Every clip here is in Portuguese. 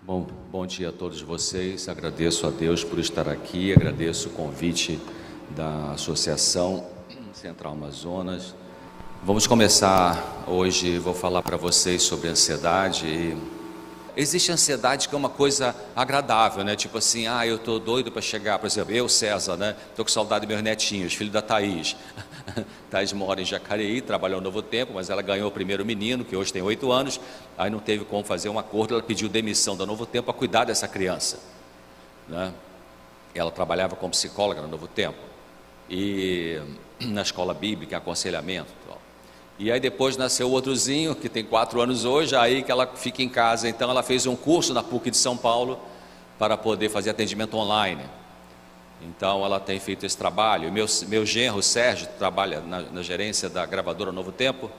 Bom dia a todos vocês, agradeço a Deus por estar aqui, agradeço o convite da Associação Central Amazonas. Vamos começar hoje, vou falar para vocês sobre ansiedade. Existe ansiedade que é uma coisa agradável, né? Tipo assim, eu tô doido para chegar, por exemplo, eu, César, né? Tô com saudade dos meus netinhos, filho da Thaís. Thaís mora em Jacareí, trabalhou no Novo Tempo, mas ela ganhou o primeiro menino, que hoje tem 8 anos, aí não teve como fazer um acordo, ela pediu demissão do Novo Tempo para cuidar dessa criança, né? Ela trabalhava como psicóloga no Novo Tempo, e na escola bíblica, aconselhamento, e aí depois nasceu o outrozinho, que tem 4 anos hoje, aí que ela fica em casa. Então ela fez um curso na PUC de São Paulo para poder fazer atendimento online. Então ela tem feito esse trabalho. Meu genro, Sérgio, trabalha na gerência da gravadora Novo Tempo,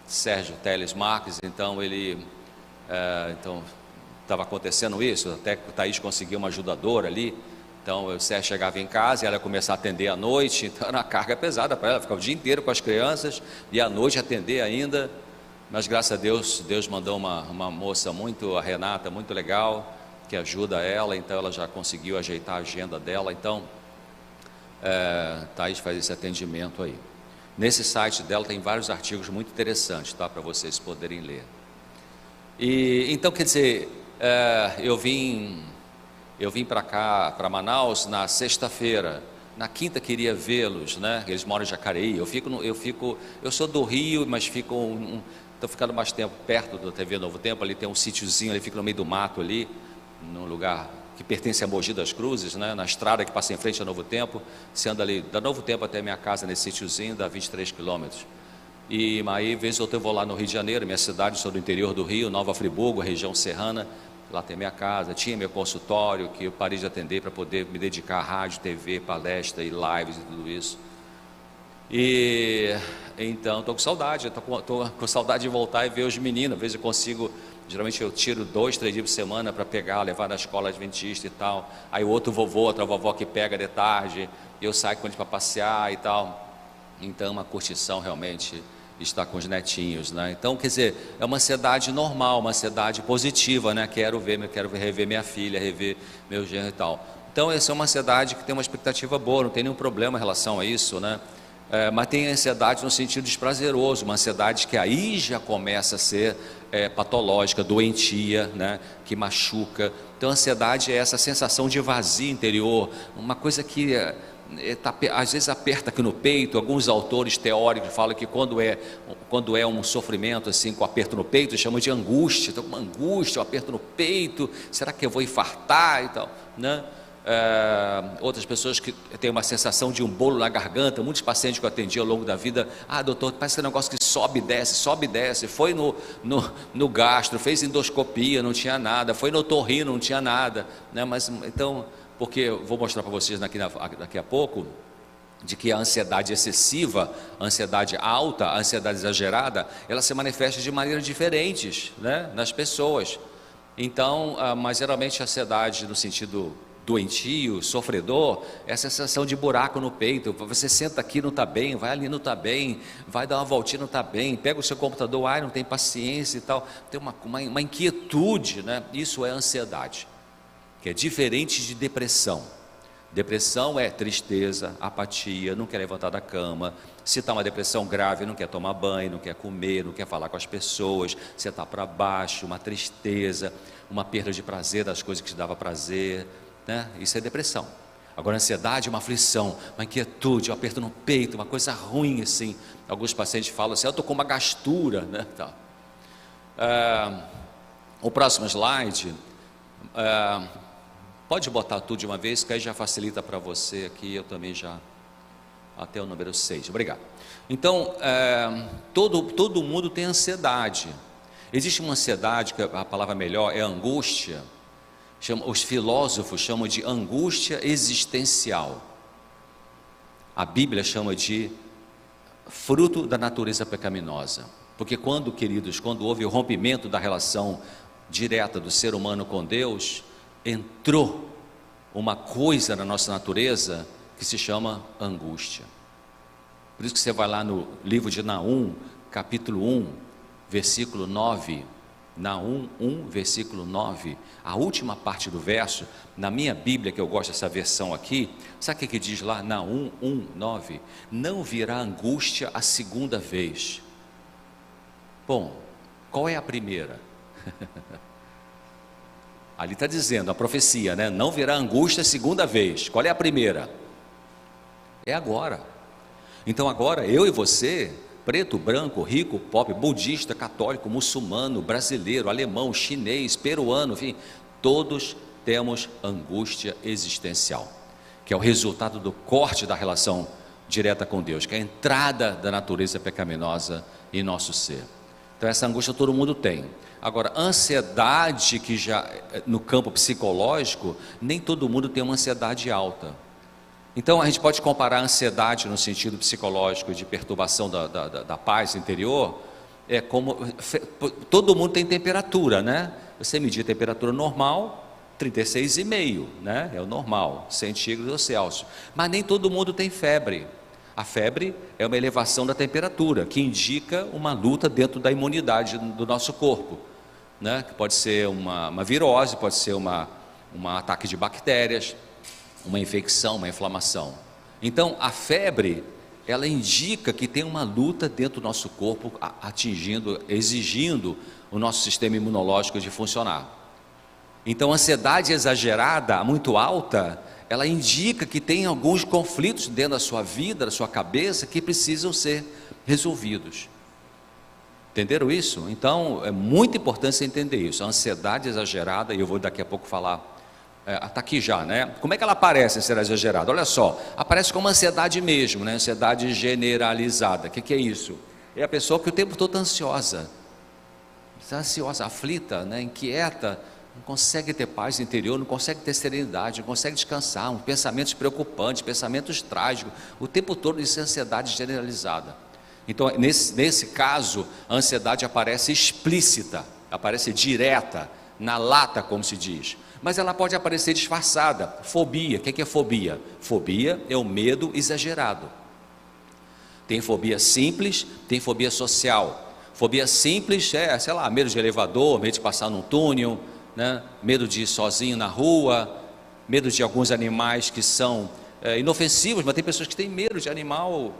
Sérgio Teles Marques. Então ele estava acontecendo isso, até que o Thaís conseguiu uma ajudadora ali. Então o Sérgio chegava em casa e ela ia começar a atender à noite, então era uma carga pesada para ela, ficava o dia inteiro com as crianças e à noite atender ainda. Mas graças a Deus, Deus mandou uma moça a Renata, muito legal, que ajuda ela, então ela já conseguiu ajeitar a agenda dela. Então Thaís faz esse atendimento aí. Nesse site dela tem vários artigos muito interessantes, tá, para vocês poderem ler. E então, quer dizer, eu vim para cá, para Manaus, na sexta-feira. Na quinta queria vê-los, né? Eles moram em Jacareí. Eu sou do Rio, mas estou ficando mais tempo perto da TV Novo Tempo. Ali tem um sítiozinho, ali fica no meio do mato ali, num lugar que pertence a Mogi das Cruzes, né? Na estrada que passa em frente a Novo Tempo. Você anda ali da Novo Tempo até minha casa, nesse sítiozinho, dá 23 quilômetros. E aí, vez ou outra, eu vou lá no Rio de Janeiro, minha cidade, sou do interior do Rio, Nova Friburgo, região serrana. Lá tem minha casa, tinha meu consultório, que eu parei de atender para poder me dedicar a rádio, TV, palestra e lives e tudo isso. E então estou com saudade, estou com saudade de voltar e ver os meninos. Às vezes eu consigo, geralmente eu tiro 2, 3 dias por semana para pegar, levar na escola adventista e tal. Aí o outro vovô, outra vovó que pega de tarde, eu saio com eles para passear e tal. Então uma curtição realmente estar com os netinhos, né? Então, quer dizer, é uma ansiedade normal, uma ansiedade positiva, né? Quero rever minha filha, rever meu genro e tal. Então, essa é uma ansiedade que tem uma expectativa boa, não tem nenhum problema em relação a isso, né? Mas tem ansiedade no sentido desprazeroso, uma ansiedade que aí já começa a ser patológica, doentia, né? Que machuca. Então, a ansiedade é essa sensação de vazio interior, uma coisa que às vezes aperta aqui no peito. Alguns autores teóricos falam que quando é um sofrimento assim, com aperto no peito, chamam de angústia. Estou com uma angústia, um aperto no peito, será que eu vou infartar e tal, né? Outras pessoas que têm uma sensação de um bolo na garganta. Muitos pacientes que eu atendi ao longo da vida, doutor, parece que é um negócio que sobe e desce, foi no gastro, fez endoscopia, não tinha nada, foi no otorrino, não tinha nada, né? Mas então, porque eu vou mostrar para vocês daqui a pouco, de que a ansiedade excessiva, a ansiedade alta, a ansiedade exagerada, ela se manifesta de maneiras diferentes, né, nas pessoas. Então, mas geralmente a ansiedade no sentido doentio, sofredor, é a sensação de buraco no peito. Você senta aqui, não está bem, vai ali, não está bem, vai dar uma voltinha, não está bem, pega o seu computador, não tem paciência e tal, tem uma inquietude, né? Isso é ansiedade, que é diferente de depressão. Depressão é tristeza, apatia, não quer levantar da cama. Se está uma depressão grave, não quer tomar banho, não quer comer, não quer falar com as pessoas, você está para baixo, uma tristeza, uma perda de prazer das coisas que te dava prazer, né? Isso é depressão. Agora, a ansiedade é uma aflição, uma inquietude, um aperto no peito, uma coisa ruim assim. Alguns pacientes falam assim, eu estou com uma gastura, né? O próximo slide, pode botar tudo de uma vez, que aí já facilita para você aqui, eu também já, até o número 6, obrigado. Então, todo mundo tem ansiedade. Existe uma ansiedade, que a palavra melhor é angústia, os filósofos chamam de angústia existencial. A Bíblia chama de fruto da natureza pecaminosa. Porque quando houve o rompimento da relação direta do ser humano com Deus, entrou uma coisa na nossa natureza que se chama angústia. Por isso que você vai lá no livro de Naum, capítulo 1, versículo 9, Naum 1, versículo 9, a última parte do verso, na minha Bíblia, que eu gosto dessa versão aqui, sabe o que diz lá? Naum 1, 9, não virá angústia a segunda vez. Bom, qual é a primeira? Ali está dizendo, a profecia, né? Não virá angústia a segunda vez. Qual é a primeira? É agora. Então agora, eu e você, preto, branco, rico, pobre, budista, católico, muçulmano, brasileiro, alemão, chinês, peruano, enfim, todos temos angústia existencial, que é o resultado do corte da relação direta com Deus, que é a entrada da natureza pecaminosa em nosso ser. Então essa angústia todo mundo tem. Agora, ansiedade, que já no campo psicológico, nem todo mundo tem uma ansiedade alta. Então a gente pode comparar a ansiedade no sentido psicológico de perturbação da paz interior, é como todo mundo tem temperatura, né? Você medir a temperatura normal, 36,5, né? É o normal, centígrados ou Celsius. Mas nem todo mundo tem febre. A febre é uma elevação da temperatura, que indica uma luta dentro da imunidade do nosso corpo, né? Que pode ser uma virose, pode ser um ataque de bactérias, uma infecção, uma inflamação. Então a febre, ela indica que tem uma luta dentro do nosso corpo, exigindo o nosso sistema imunológico de funcionar. Então a ansiedade exagerada, muito alta, ela indica que tem alguns conflitos dentro da sua vida, da sua cabeça, que precisam ser resolvidos. Entenderam isso? Então é muito importante você entender isso. A ansiedade exagerada, e eu vou daqui a pouco falar, está aqui já, né? Como é que ela aparece, ansiedade exagerada? Olha só, aparece como ansiedade mesmo, né? Ansiedade generalizada. O que é isso? É a pessoa que o tempo todo está ansiosa, aflita, né? Inquieta, não consegue ter paz interior, não consegue ter serenidade, não consegue descansar, pensamentos preocupantes, pensamentos trágicos, o tempo todo. Isso é ansiedade generalizada. Então nesse caso, a ansiedade aparece explícita, aparece direta, na lata, como se diz. Mas ela pode aparecer disfarçada. Fobia, o que é fobia? Fobia é o medo exagerado. Tem fobia simples, tem fobia social. Fobia simples é, sei lá, medo de elevador, medo de passar num túnel, né? Medo de ir sozinho na rua, medo de alguns animais que são inofensivos, mas tem pessoas que têm medo de animal,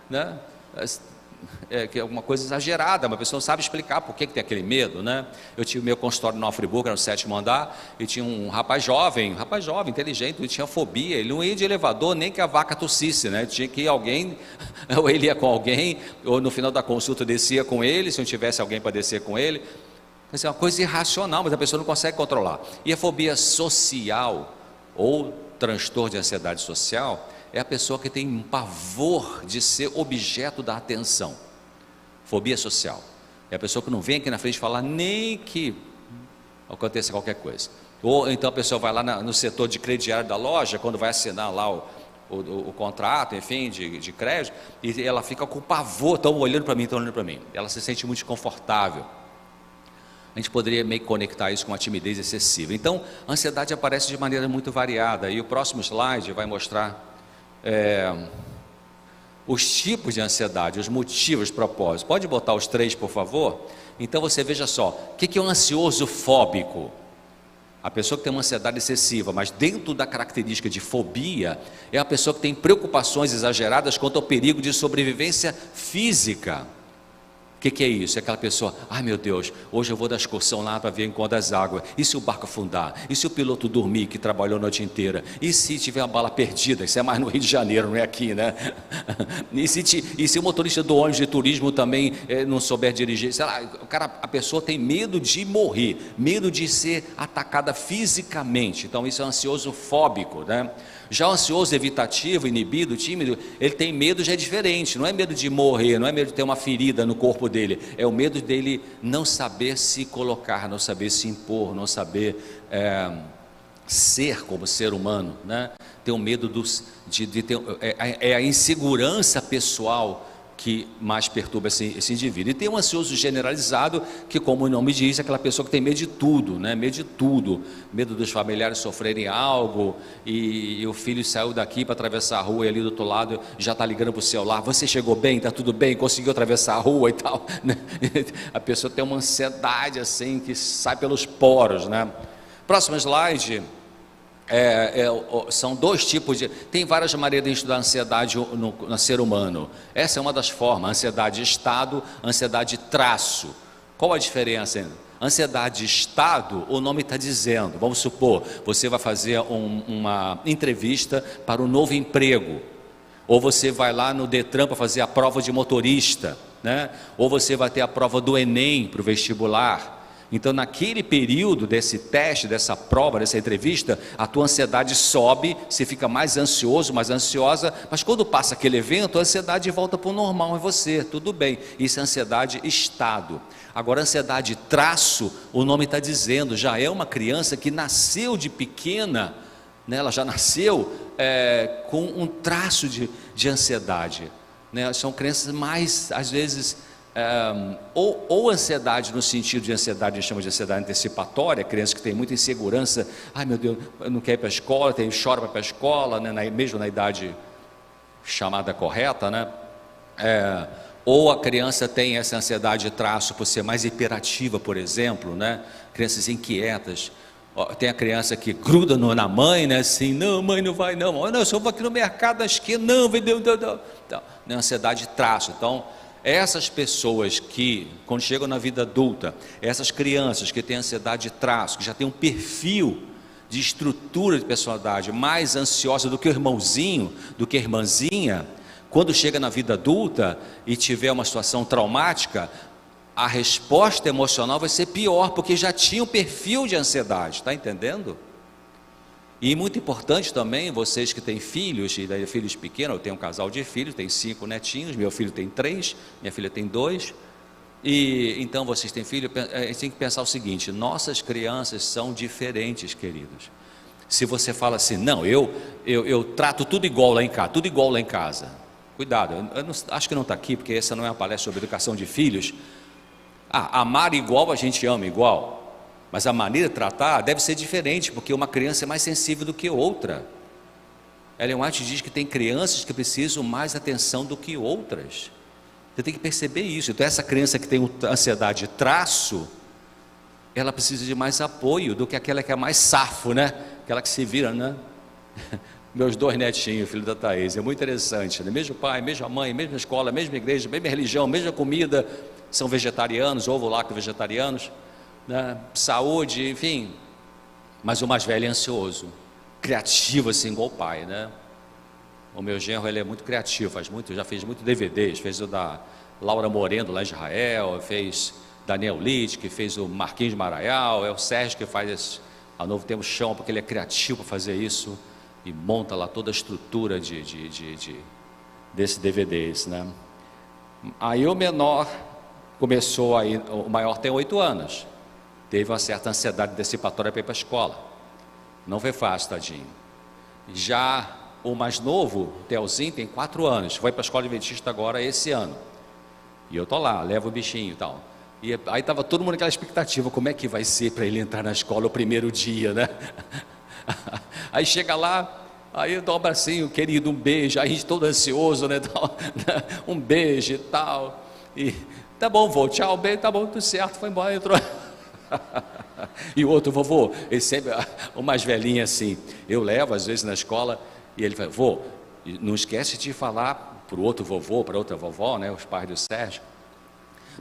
né? Que é uma coisa exagerada, uma pessoa não sabe explicar por que tem aquele medo, né? Eu tinha o meu consultório no Friburgo, era no 7º andar, e tinha um rapaz jovem, inteligente, ele tinha fobia, ele não ia de elevador nem que a vaca tossisse, né? Tinha que ir alguém, ou ele ia com alguém, ou no final da consulta descia com ele, se não tivesse alguém para descer com ele. É uma coisa irracional, mas a pessoa não consegue controlar. E a fobia social, ou transtorno de ansiedade social, é a pessoa que tem um pavor de ser objeto da atenção. Fobia social é a pessoa que não vem aqui na frente falar nem que aconteça qualquer coisa. Ou então a pessoa vai lá no setor de crediário da loja, quando vai assinar lá o contrato, enfim, de crédito, e ela fica com pavor, estão olhando para mim, ela se sente muito desconfortável. A gente poderia meio que conectar isso com uma timidez excessiva. Então a ansiedade aparece de maneira muito variada, e o próximo slide vai mostrar os tipos de ansiedade, os motivos, os propósitos. Pode botar os 3, por favor? Então você veja só, o que é um ansioso fóbico? A pessoa que tem uma ansiedade excessiva, mas dentro da característica de fobia, é a pessoa que tem preocupações exageradas quanto ao perigo de sobrevivência física. O que é isso? É aquela pessoa, ai meu Deus, hoje eu vou dar excursão lá para ver enquanto das águas. E se o barco afundar? E se o piloto dormir, que trabalhou a noite inteira? E se tiver uma bala perdida? Isso é mais no Rio de Janeiro, não é aqui, né? E se o motorista do ônibus de turismo também não souber dirigir? Sei lá, a pessoa tem medo de morrer, medo de ser atacada fisicamente. Então isso é ansioso fóbico, né? Já o ansioso evitativo, inibido, tímido, ele tem medo, já é diferente, não é medo de morrer, não é medo de ter uma ferida no corpo dele, é o medo dele não saber se colocar, não saber se impor, não saber ser como ser humano, né? Tem o medo é a insegurança pessoal que mais perturba esse indivíduo. E tem um ansioso generalizado, que, como o nome diz, é aquela pessoa que tem medo de tudo, né? Medo de tudo, medo dos familiares sofrerem algo, e o filho saiu daqui para atravessar a rua e ali do outro lado já está ligando para o celular: você chegou bem, está tudo bem, conseguiu atravessar a rua e tal, né? A pessoa tem uma ansiedade assim que sai pelos poros, né? Próximo slide. São dois tipos de... Tem várias maneiras de estudar ansiedade no ser humano. Essa é uma das formas: ansiedade estado, ansiedade traço. Qual a diferença? Ansiedade estado, o nome está dizendo, vamos supor, você vai fazer uma entrevista para um novo emprego, ou você vai lá no Detran para fazer a prova de motorista, né? Ou você vai ter a prova do Enem para o vestibular. Então, naquele período desse teste, dessa prova, dessa entrevista, a tua ansiedade sobe, você fica mais ansioso, mais ansiosa, mas quando passa aquele evento, a ansiedade volta para o normal em você, tudo bem. Isso é ansiedade estado. Agora, ansiedade traço, o nome está dizendo, já é uma criança que nasceu de pequena, né? Ela já nasceu com um traço de ansiedade, né? São crianças mais, às vezes... ou ansiedade no sentido de ansiedade, a gente chama de ansiedade antecipatória, criança que tem muita insegurança: ai meu Deus, eu não quero ir para a escola, chora para ir para a escola, né? Mesmo na idade chamada correta, né? Ou a criança tem essa ansiedade de traço por ser mais hiperativa, por exemplo, né? Crianças inquietas. Tem a criança que gruda na mãe, né? Assim: não, mãe, não vai não, eu só vou aqui no mercado da esquina, não, vendeu, não. Então, ansiedade de traço. Então, essas pessoas que, quando chegam na vida adulta, essas crianças que têm ansiedade de traço, que já têm um perfil de estrutura de personalidade mais ansiosa do que o irmãozinho, do que a irmãzinha, quando chega na vida adulta e tiver uma situação traumática, a resposta emocional vai ser pior, porque já tinha um perfil de ansiedade, está entendendo? E muito importante também, vocês que têm filhos, e daí filhos pequenos, eu tenho um casal de filhos, tem 5 netinhos, meu filho tem 3, minha filha tem 2, e então vocês têm filho, a gente tem que pensar o seguinte: nossas crianças são diferentes, queridos. Se você fala assim: não, eu trato tudo igual lá em casa, tudo igual lá em casa, cuidado, eu não, acho que não está aqui, porque essa não é uma palestra sobre educação de filhos. Amar igual, a gente ama igual, mas a maneira de tratar deve ser diferente, porque uma criança é mais sensível do que outra. Ellen White diz que tem crianças que precisam mais atenção do que outras. Você tem que perceber isso. Então, essa criança que tem ansiedade de traço, ela precisa de mais apoio do que aquela que é mais safo, né? Aquela que se vira, né? Meus 2 netinhos, filho da Thaís, é muito interessante, né? Mesmo pai, mesma mãe, mesma escola, mesma igreja, mesma religião, mesma comida, são vegetarianos, ovo lacto vegetarianos, né? Saúde, enfim, mas o mais velho é ansioso, criativo assim, igual o pai, né? O meu genro, ele é muito criativo, já fez muito DVDs, fez o da Laura Moreno lá em Israel, fez Daniel Litt, que fez o Marquinhos de Maraial, é o Sérgio que faz a Novo Tempo Chão, porque ele é criativo para fazer isso, e monta lá toda a estrutura desse DVDs, né? Aí o menor começou, aí, o maior tem 8 anos, teve uma certa ansiedade antecipatória para ir para a escola, não foi fácil, tadinho. Já o mais novo, o Telzinho, tem 4 anos, foi para a escola adventista agora esse ano, e eu estou lá, levo o bichinho e tal, e aí estava todo mundo naquela expectativa: como é que vai ser para ele entrar na escola o primeiro dia, né? Aí chega lá, aí eu dou um abracinho, querido, um beijo, aí a gente todo ansioso, né? Um beijo e tal, e tá bom, vô, tchau, bem, tá bom, tudo certo, foi embora, entrou. E o outro: vovô, ele sempre, o mais velhinho assim, eu levo às vezes na escola, e ele fala: vô, não esquece de falar para o outro vovô, para outra vovó, né, os pais do Sérgio,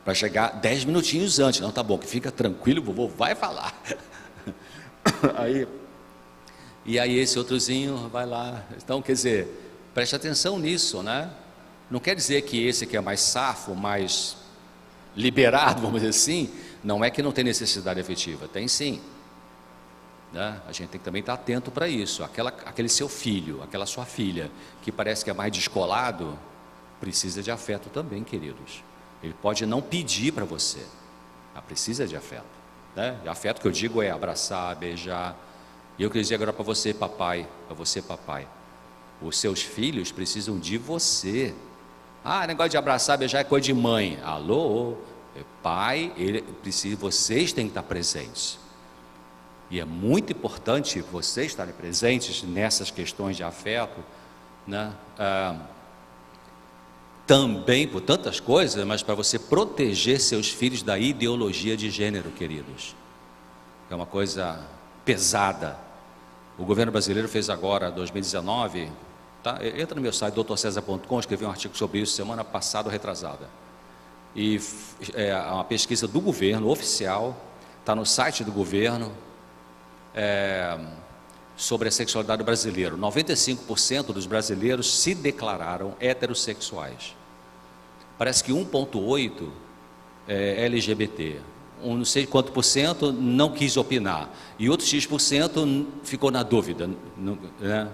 para chegar 10 minutinhos antes. Não, tá bom, que fica tranquilo, o vovô vai falar. E aí esse outrozinho vai lá. Então, quer dizer, preste atenção nisso, né? Não quer dizer que esse que é mais safo, mais liberado, vamos dizer assim, não é que não tem necessidade afetiva, tem sim, né? A gente tem que também estar atento para isso. Aquele seu filho, aquela sua filha, que parece que é mais descolado, precisa de afeto também, queridos. Ele pode não pedir para você, mas precisa de afeto, né? E afeto que eu digo é abraçar, beijar. E eu queria dizer agora para você, papai, os seus filhos precisam de você. Ah, negócio de abraçar, beijar é coisa de mãe. Alô, pai, vocês têm que estar presentes. E é muito importante vocês estarem presentes nessas questões de afeto, né? Também por tantas coisas, mas para você proteger seus filhos da ideologia de gênero, queridos. É uma coisa pesada. O governo brasileiro fez agora, 2019, tá? Entra no meu site, drcesar.com, escrevi um artigo sobre isso semana passada ou retrasada. E é uma pesquisa do governo, oficial, está no site do governo, sobre a sexualidade brasileira. 95% dos brasileiros se declararam heterossexuais. Parece que 1,8% é LGBT. Não sei quanto por cento não quis opinar. E outros X% ficou na dúvida. Né?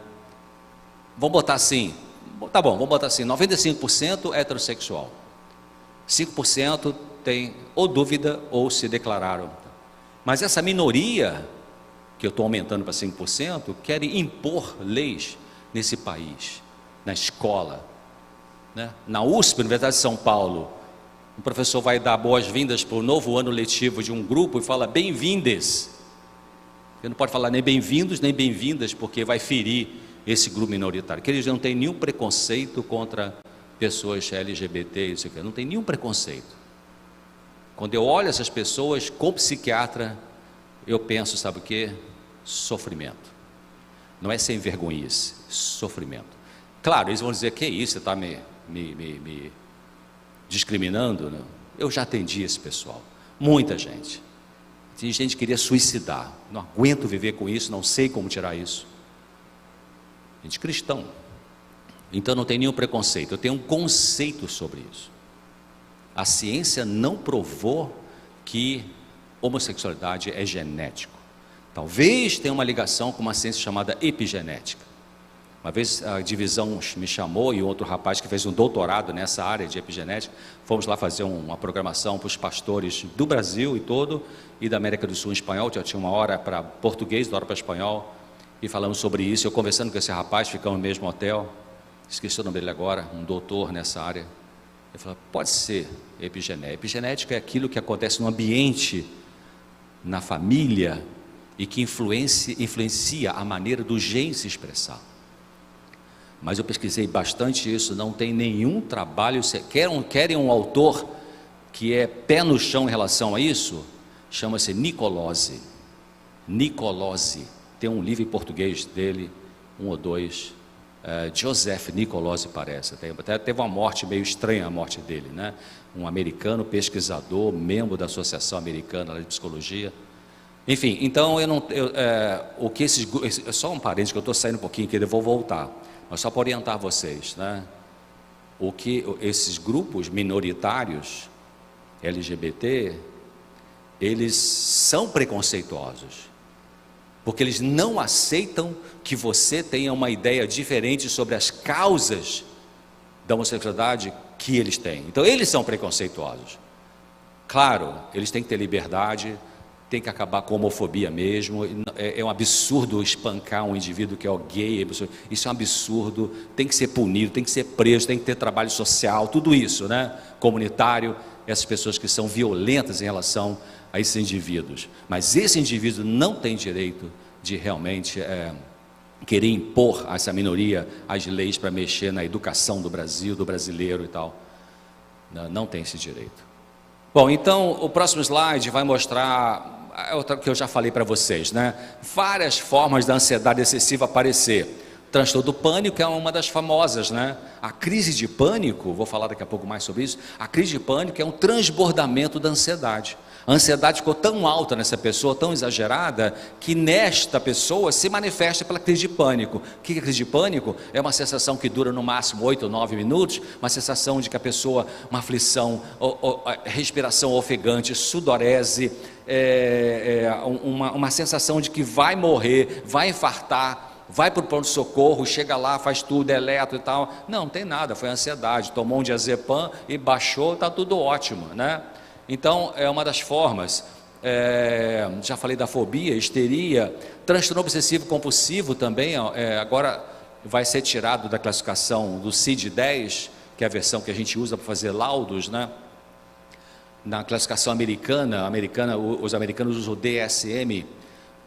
Vamos botar assim. Tá bom, vamos botar assim. 95% heterossexual. 5% tem ou dúvida ou se declararam. Mas essa minoria, que eu estou aumentando para 5%, querem impor leis nesse país, na escola, né? Na USP, Universidade de São Paulo, o professor vai dar boas-vindas para o novo ano letivo de um grupo e fala bem-vindes. Ele não pode falar nem bem-vindos nem bem-vindas, porque vai ferir esse grupo minoritário, que eles não têm nenhum preconceito contra pessoas LGBT, isso aqui, não tem nenhum preconceito. Quando eu olho essas pessoas como psiquiatra, eu penso, sabe o que? Sofrimento. Não é sem vergonhice, sofrimento. Claro, eles vão dizer, que isso, você está me discriminando? Não. Eu já atendi esse pessoal, muita gente. Tem gente que queria suicidar, não aguento viver com isso, não sei como tirar isso. Gente cristão. Então não tem nenhum preconceito, eu tenho um conceito sobre isso. A ciência não provou que homossexualidade é genético. Talvez tenha uma ligação com uma ciência chamada epigenética. Uma vez a divisão me chamou e outro rapaz que fez um doutorado nessa área de epigenética, fomos lá fazer uma programação para os pastores do Brasil e todo, e da América do Sul em espanhol, já tinha uma hora para português, uma hora para espanhol, e falamos sobre isso. Eu conversando com esse rapaz, ficamos no mesmo hotel, esqueci o nome dele agora, um doutor nessa área. Ele falou, pode ser epigenética. Epigenética é aquilo que acontece no ambiente, na família, e que influencia a maneira do gene se expressar. Mas eu pesquisei bastante isso, não tem nenhum trabalho. Querem um autor que é pé no chão em relação a isso? Chama-se Nicolosi. Nicolosi. Tem um livro em português dele, um ou dois. Joseph Nicolosi parece. Até teve uma morte meio estranha, a morte dele, né? Um americano pesquisador, membro da Associação Americana de Psicologia. Enfim, então só um parênteses que eu estou saindo um pouquinho, que eu vou voltar. Mas só para orientar vocês, né? O que esses grupos minoritários LGBT, eles são preconceituosos, porque eles não aceitam que você tenha uma ideia diferente sobre as causas da homossexualidade que eles têm. Então eles são preconceituosos. Claro, eles têm que ter liberdade, tem que acabar com a homofobia mesmo. É um absurdo espancar um indivíduo que é gay, isso é um absurdo, tem que ser punido, tem que ser preso, tem que ter trabalho social, tudo isso, né? Comunitário, essas pessoas que são violentas em relação a esses indivíduos. Mas esse indivíduo não tem direito de realmente querer impor a essa minoria as leis para mexer na educação do Brasil, do brasileiro e tal. Não tem esse direito. Bom, então o próximo slide vai mostrar outra que eu já falei para vocês, né? Várias formas da ansiedade excessiva aparecer. Transtorno do pânico é uma das famosas, né? A crise de pânico, vou falar daqui a pouco mais sobre isso. A crise de pânico é um transbordamento da ansiedade. A ansiedade ficou tão alta nessa pessoa, tão exagerada, que nesta pessoa se manifesta pela crise de pânico. O que é crise de pânico? É uma sensação que dura no máximo 8 ou 9 minutos, uma sensação de que a pessoa, uma aflição, respiração ofegante, sudorese, uma sensação de que vai morrer, vai infartar, vai para o pronto-socorro, chega lá, faz tudo, eletro e tal. Não tem nada, foi ansiedade, tomou um diazepam e baixou, está tudo ótimo, né? Então, é uma das formas. Já falei da fobia, histeria, transtorno obsessivo compulsivo também, agora vai ser tirado da classificação do CID-10, que é a versão que a gente usa para fazer laudos, né? Na classificação americana, os americanos usam o DSM,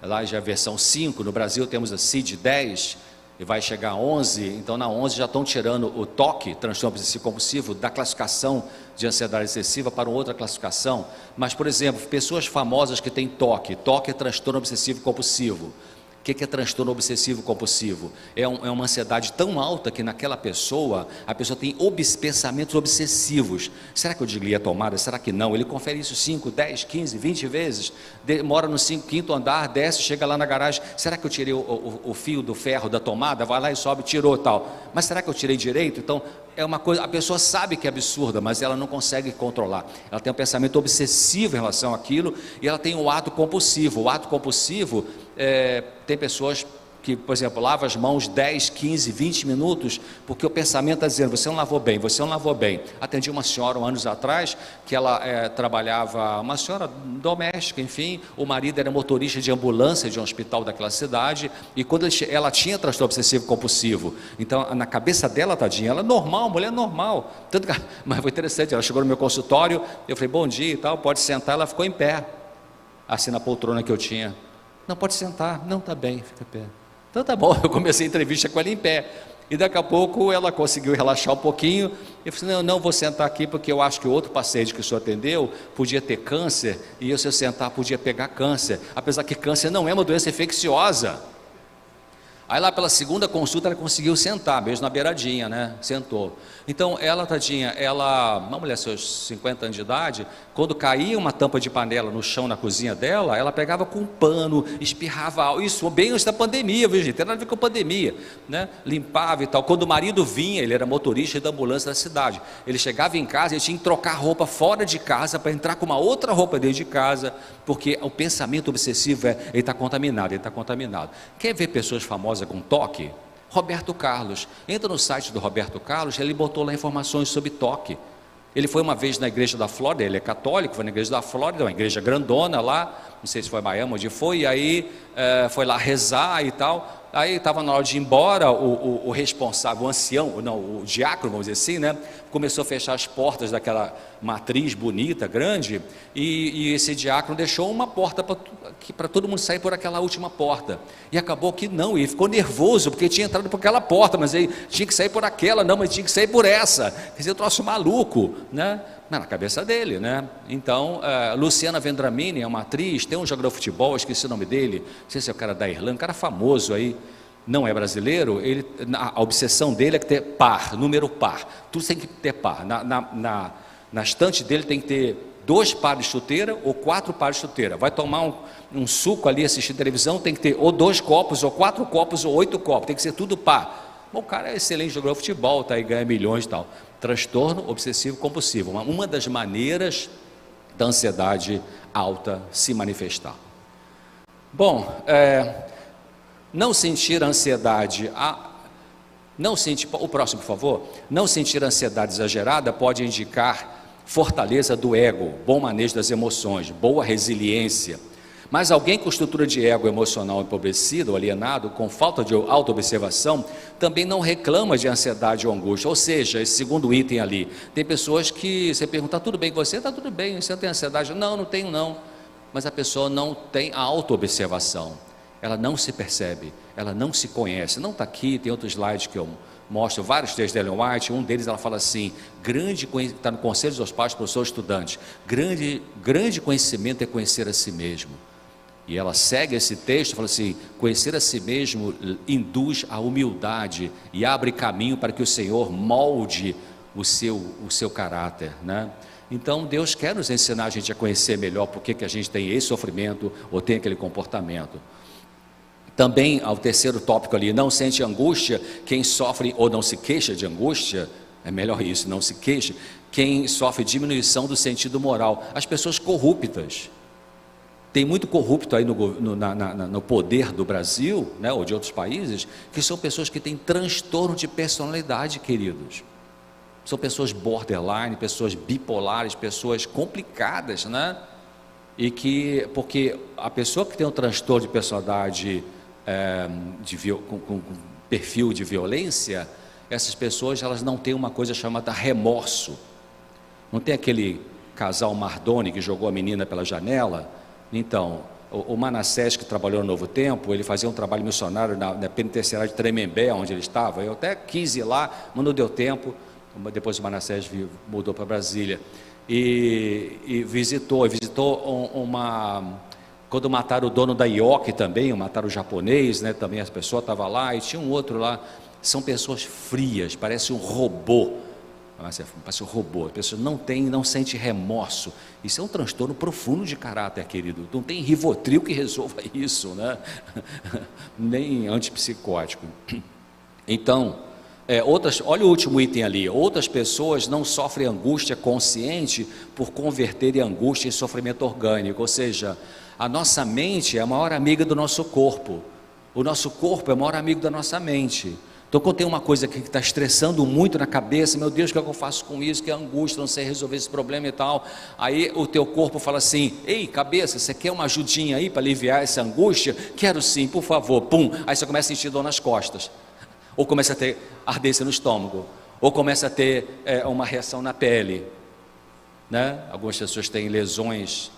lá já é a versão 5, no Brasil temos a CID-10, e vai chegar a 11, então na 11 já estão tirando o TOC, transtorno obsessivo compulsivo, da classificação de ansiedade excessiva para outra classificação. Mas, por exemplo, pessoas famosas que têm TOC é transtorno obsessivo compulsivo. O que é transtorno obsessivo compulsivo? É uma ansiedade tão alta que naquela pessoa, a pessoa tem pensamentos obsessivos. Será que eu desliguei a tomada? Será que não? Ele confere isso 5, 10, 15, 20 vezes, mora no 5º andar, desce, chega lá na garagem, será que eu tirei o fio do ferro da tomada? Vai lá e sobe, tirou tal. Mas será que eu tirei direito? Então, é uma coisa, a pessoa sabe que é absurda, mas ela não consegue controlar. Ela tem um pensamento obsessivo em relação àquilo, e ela tem um ato compulsivo. O ato compulsivo, tem pessoas que, por exemplo, lava as mãos 10, 15, 20 minutos, porque o pensamento está dizendo, você não lavou bem, você não lavou bem. Atendi uma senhora anos atrás, que ela trabalhava, uma senhora doméstica, enfim, o marido era motorista de ambulância de um hospital daquela cidade, e quando ela tinha transtorno obsessivo compulsivo, então na cabeça dela, tadinha, ela é normal, mulher normal, tanto que, mas foi interessante, ela chegou no meu consultório, eu falei, bom dia e tal, pode sentar, ela ficou em pé, assim na poltrona que eu tinha. Não, pode sentar, não, está bem, fica em pé. Então tá bom, eu comecei a entrevista com ela em pé, e daqui a pouco ela conseguiu relaxar um pouquinho, eu falei, não, vou sentar aqui, porque eu acho que o outro paciente que o senhor atendeu, podia ter câncer, e eu, se eu sentar, podia pegar câncer, apesar que câncer não é uma doença infecciosa. Aí lá pela segunda consulta ela conseguiu sentar, mesmo na beiradinha, né? Sentou. Então ela, tadinha, uma mulher seus 50 anos de idade, quando caía uma tampa de panela no chão na cozinha dela, ela pegava com um pano, espirrava, isso bem antes da pandemia, viu gente? Tem nada a ver com a pandemia, né? Limpava e tal. Quando o marido vinha, ele era motorista da ambulância da cidade, ele chegava em casa, ele tinha que trocar roupa fora de casa para entrar com uma outra roupa dentro de casa, porque o pensamento obsessivo ele está contaminado, Quer ver pessoas famosas com TOC? Roberto Carlos, entra no site do Roberto Carlos, ele botou lá informações sobre TOC. Ele foi uma vez na igreja da Flórida, ele é católico, foi na igreja da Flórida, uma igreja grandona lá, não sei se foi Miami, onde foi, e aí foi lá rezar e tal. Aí estava na hora de ir embora, o responsável, o ancião, não, o diácono, vamos dizer assim, né? Começou a fechar as portas daquela matriz bonita, grande, e esse diácono deixou uma porta para todo mundo sair por aquela última porta. E acabou que não, ele ficou nervoso, porque tinha entrado por aquela porta, mas ele tinha que sair por aquela, não, mas tinha que sair por essa. Quer dizer, eu troço maluco, né? Na cabeça dele, né? Então, Luciana Vendramini é uma atriz, tem um jogador de futebol, esqueci o nome dele, não sei se é o cara da Irlanda, um cara famoso aí, não é brasileiro, a obsessão dele é que ter par, número par, tudo tem que ter par, na estante dele tem que ter 2 pares de chuteira ou 4 pares de chuteira, vai tomar um suco ali, assistir televisão, tem que ter ou 2 copos, ou 4 copos, ou 8 copos, tem que ser tudo par. Bom, o cara é excelente jogador de futebol, tá aí, ganha milhões e tal. Transtorno obsessivo compulsivo, uma das maneiras da ansiedade alta se manifestar. Bom, não sentir ansiedade, o próximo por favor, não sentir ansiedade exagerada pode indicar fortaleza do ego, bom manejo das emoções, boa resiliência. Mas alguém com estrutura de ego emocional empobrecido ou alienado, com falta de autoobservação, também não reclama de ansiedade ou angústia. Ou seja, esse segundo item ali, tem pessoas que você pergunta, está tudo bem com você? Está tudo bem, você não tem ansiedade? Não tenho não. Mas a pessoa não tem a autoobservação, ela não se percebe, ela não se conhece. Não está aqui, tem outros slides que eu mostro, vários textos de Ellen White, um deles ela fala assim, está no Conselho dos Pais, professor, estudante, grande conhecimento é conhecer a si mesmo. E ela segue esse texto, fala assim, conhecer a si mesmo induz a humildade e abre caminho para que o Senhor molde o seu caráter, né? Então Deus quer nos ensinar a gente a conhecer melhor por que a gente tem esse sofrimento ou tem aquele comportamento. Também ao terceiro tópico ali, não sente angústia quem sofre ou não se queixa de angústia, é melhor isso, não se queixa, quem sofre diminuição do sentido moral, as pessoas corruptas. Tem muito corrupto aí no poder do Brasil, né, ou de outros países, que são pessoas que têm transtorno de personalidade, queridos. São pessoas borderline, pessoas bipolares, pessoas complicadas, né? Porque a pessoa que tem um transtorno de personalidade com perfil de violência, essas pessoas, elas não têm uma coisa chamada remorso. Não tem aquele casal Mardoni que jogou a menina pela janela? Então, o Manassés, que trabalhou no Novo Tempo, ele fazia um trabalho missionário na penitenciária de Tremembé, onde ele estava. Eu até quis ir lá, mas não deu tempo. Depois o Manassés mudou para Brasília e visitou quando mataram o dono da IOC também, mataram o japonês, né, também as pessoas estavam lá, e tinha um outro lá. São pessoas frias, parece um robô. Parece um robô. As pessoas não sentem remorso. Isso é um transtorno profundo de caráter, querido. Não tem Rivotril que resolva isso, né? Nem antipsicótico. Então, olha o último item ali. Outras pessoas não sofrem angústia consciente por converterem angústia em sofrimento orgânico. Ou seja, a nossa mente é a maior amiga do nosso corpo. O nosso corpo é o maior amigo da nossa mente. Então, quando tem uma coisa que está estressando muito na cabeça, meu Deus, o que é que eu faço com isso? Que é angústia, não sei resolver esse problema e tal. Aí o teu corpo fala assim: ei, cabeça, você quer uma ajudinha aí para aliviar essa angústia? Quero sim, por favor. Pum. Aí você começa a sentir dor nas costas, ou começa a ter ardência no estômago, ou começa a ter uma reação na pele, né? Algumas pessoas têm lesões.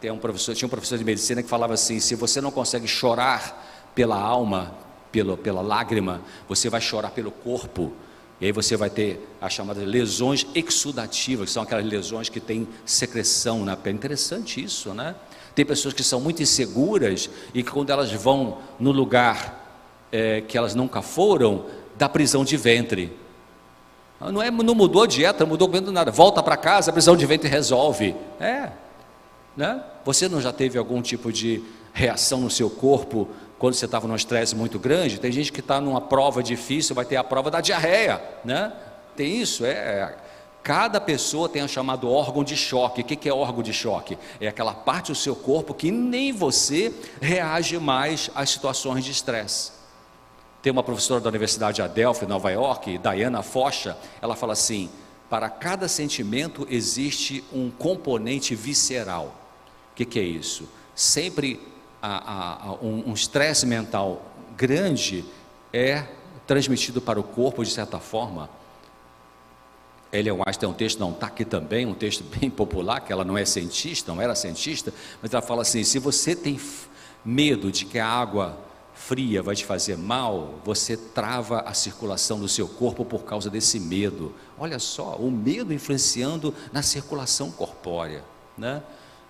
Tinha um professor de medicina que falava assim: se você não consegue chorar pela alma, pela lágrima, você vai chorar pelo corpo, e aí você vai ter as chamadas lesões exudativas, que são aquelas lesões que têm secreção na pele. Interessante isso, né? Tem pessoas que são muito inseguras e que quando elas vão no lugar que elas nunca foram, dá prisão de ventre. Não mudou a dieta, não mudou nada, volta para casa, a prisão de ventre resolve. Né? Você não já teve algum tipo de reação no seu corpo quando você estava num estresse muito grande? Tem gente que está numa prova difícil, vai ter a prova da diarreia, né? Tem isso, cada pessoa tem o chamado órgão de choque. O que é órgão de choque? É aquela parte do seu corpo que nem você reage mais às situações de estresse. Tem uma professora da Universidade de Adelphi, Nova York, Diana Focha, ela fala assim: para cada sentimento existe um componente visceral. O que é isso? Sempre um estresse mental grande é transmitido para o corpo de certa forma. Ellen White tem um texto, não está aqui também, um texto bem popular, que ela não é cientista, não era cientista, mas ela fala assim: se você tem medo de que a água fria vai te fazer mal, você trava a circulação do seu corpo por causa desse medo. Olha só, o medo influenciando na circulação corpórea, né?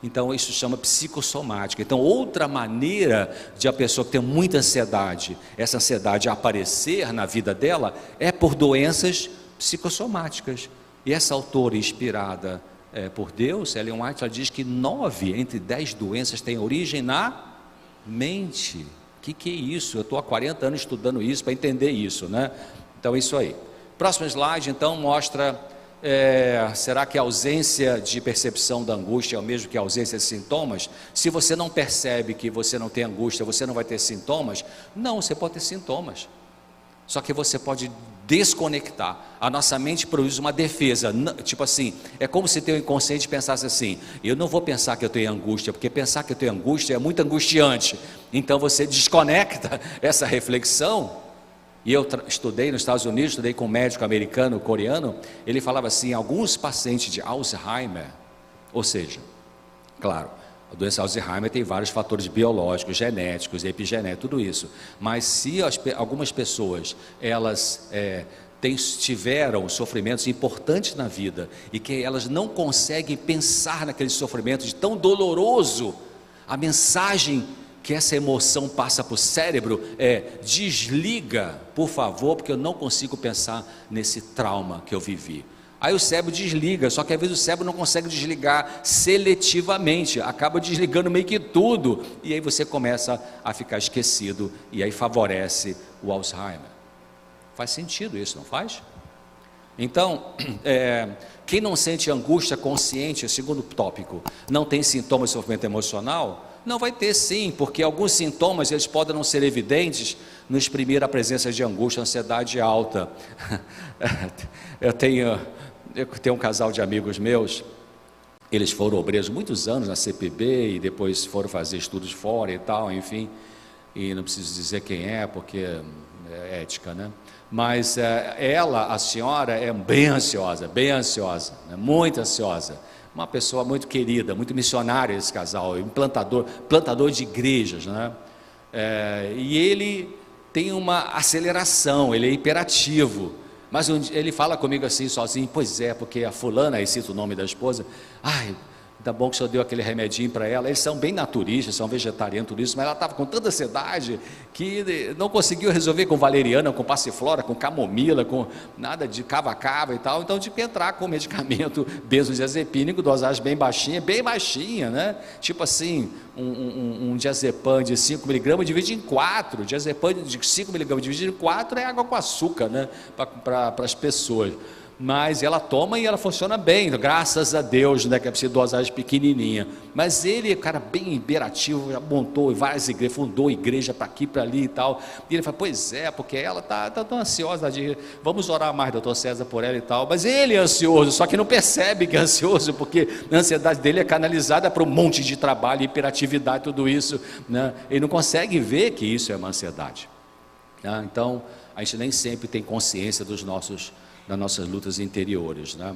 Então isso chama psicossomática. Então outra maneira de a pessoa que tem muita ansiedade, essa ansiedade aparecer na vida dela, é por doenças psicossomáticas. E essa autora inspirada por Deus, Ellen White, ela diz que 9 entre 10 doenças têm origem na mente. O que é isso? Eu estou há 40 anos estudando isso para entender isso, né? Então é isso aí. Próximo slide então mostra, será que a ausência de percepção da angústia é o mesmo que a ausência de sintomas? Se você não percebe que você não tem angústia, você não vai ter sintomas? Não, você pode ter sintomas, só que você pode desconectar. A nossa mente produz uma defesa, tipo assim, é como se teu inconsciente pensasse assim: eu não vou pensar que eu tenho angústia, porque pensar que eu tenho angústia é muito angustiante. Então você desconecta essa reflexão. E eu estudei nos Estados Unidos, estudei com um médico americano, coreano. Ele falava assim: alguns pacientes de Alzheimer, ou seja, claro, a doença Alzheimer tem vários fatores biológicos, genéticos, epigenéticos, tudo isso. Mas se algumas pessoas, elas tiveram sofrimentos importantes na vida e que elas não conseguem pensar naquele sofrimento de tão doloroso, a mensagem que essa emoção passa para o cérebro desliga, por favor, porque eu não consigo pensar nesse trauma que eu vivi. Aí o cérebro desliga, só que às vezes o cérebro não consegue desligar seletivamente, acaba desligando meio que tudo, e aí você começa a ficar esquecido, e aí favorece o Alzheimer. Faz sentido isso, não faz? Então, quem não sente angústia consciente, segundo tópico, não tem sintomas de sofrimento emocional? Não vai ter sim, porque alguns sintomas eles podem não ser evidentes no exprimir a presença de angústia, ansiedade alta. Eu tenho um casal de amigos meus, eles foram obreiros muitos anos na CPB e depois foram fazer estudos fora e tal, enfim, e não preciso dizer quem é, porque ética, né? Mas ela, a senhora, é bem ansiosa, né? Muito ansiosa. Uma pessoa muito querida, muito missionária esse casal, plantador de igrejas, né? E ele tem uma aceleração, ele é hiperativo. Mas ele fala comigo assim, sozinho, pois é, porque a fulana, aí cita o nome da esposa, ai, tá bom que o senhor deu aquele remedinho para ela. Eles são bem naturistas, são vegetarianos, tudo isso, mas ela estava com tanta ansiedade que não conseguiu resolver com valeriana, com passiflora, com camomila, com nada de cava-cava e tal. Então tive que entrar com medicamento benzodiazepínico, dosagem bem baixinha, né? Tipo assim, um diazepam de 5 miligramas dividido em 4. Diazepam de 5 miligramas dividido em 4 é água com açúcar, né? Para as pessoas. Mas ela toma e ela funciona bem, graças a Deus, né, que é preciso dosagem pequenininha. Mas ele, cara, bem imperativo, já montou várias igrejas, fundou igreja para aqui, para ali e tal. E ele fala, pois é, porque ela tá tão ansiosa, vamos orar mais, doutor César, por ela e tal. Mas ele é ansioso, só que não percebe que é ansioso, porque a ansiedade dele é canalizada para um monte de trabalho, hiperatividade, tudo isso, né? Ele não consegue ver que isso é uma ansiedade, né? Então, a gente nem sempre tem consciência das nossas lutas interiores, né?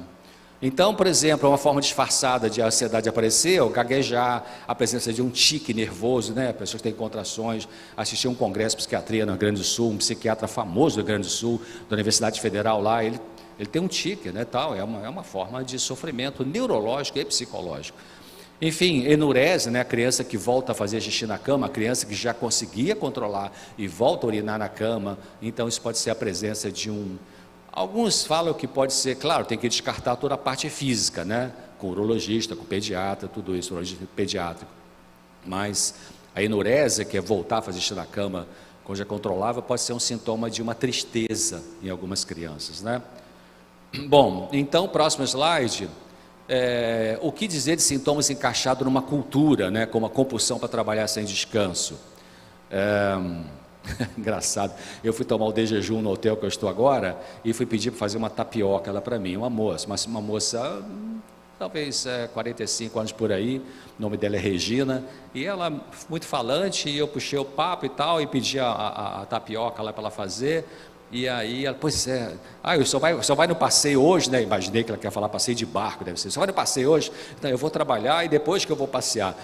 Então, por exemplo, uma forma disfarçada de ansiedade aparecer, o gaguejar, a presença de um tique nervoso, né? Pessoas que têm contrações. Assisti a um congresso de psiquiatria no Rio Grande do Sul, um psiquiatra famoso do Rio Grande do Sul, da Universidade Federal lá, ele tem um tique, né, tal, é uma forma de sofrimento neurológico e psicológico. Enfim, enurese, né, a criança que volta a fazer xixi na cama, a criança que já conseguia controlar e volta a urinar na cama. Então isso pode ser a presença de alguns falam que pode ser, claro, tem que descartar toda a parte física, né? Com urologista, com pediatra, tudo isso, urologista pediátrico. Mas a enurese, que é voltar a fazer xixi na cama, quando já controlava, pode ser um sintoma de uma tristeza em algumas crianças, né? Bom, então, próximo slide. O que dizer de sintomas encaixados numa cultura, né? Como a compulsão para trabalhar sem descanso. Engraçado, eu fui tomar o de jejum no hotel que eu estou agora e fui pedir para fazer uma tapioca lá para mim, uma moça, talvez 45 anos por aí, o nome dela é Regina, e ela muito falante, e eu puxei o papo e tal, e pedi a tapioca lá para ela fazer. E aí ela, pois é, o senhor vai no passeio hoje, né? Imaginei que ela quer falar passeio de barco, deve ser. O senhor vai no passeio hoje? Então, eu vou trabalhar e depois que eu vou passear.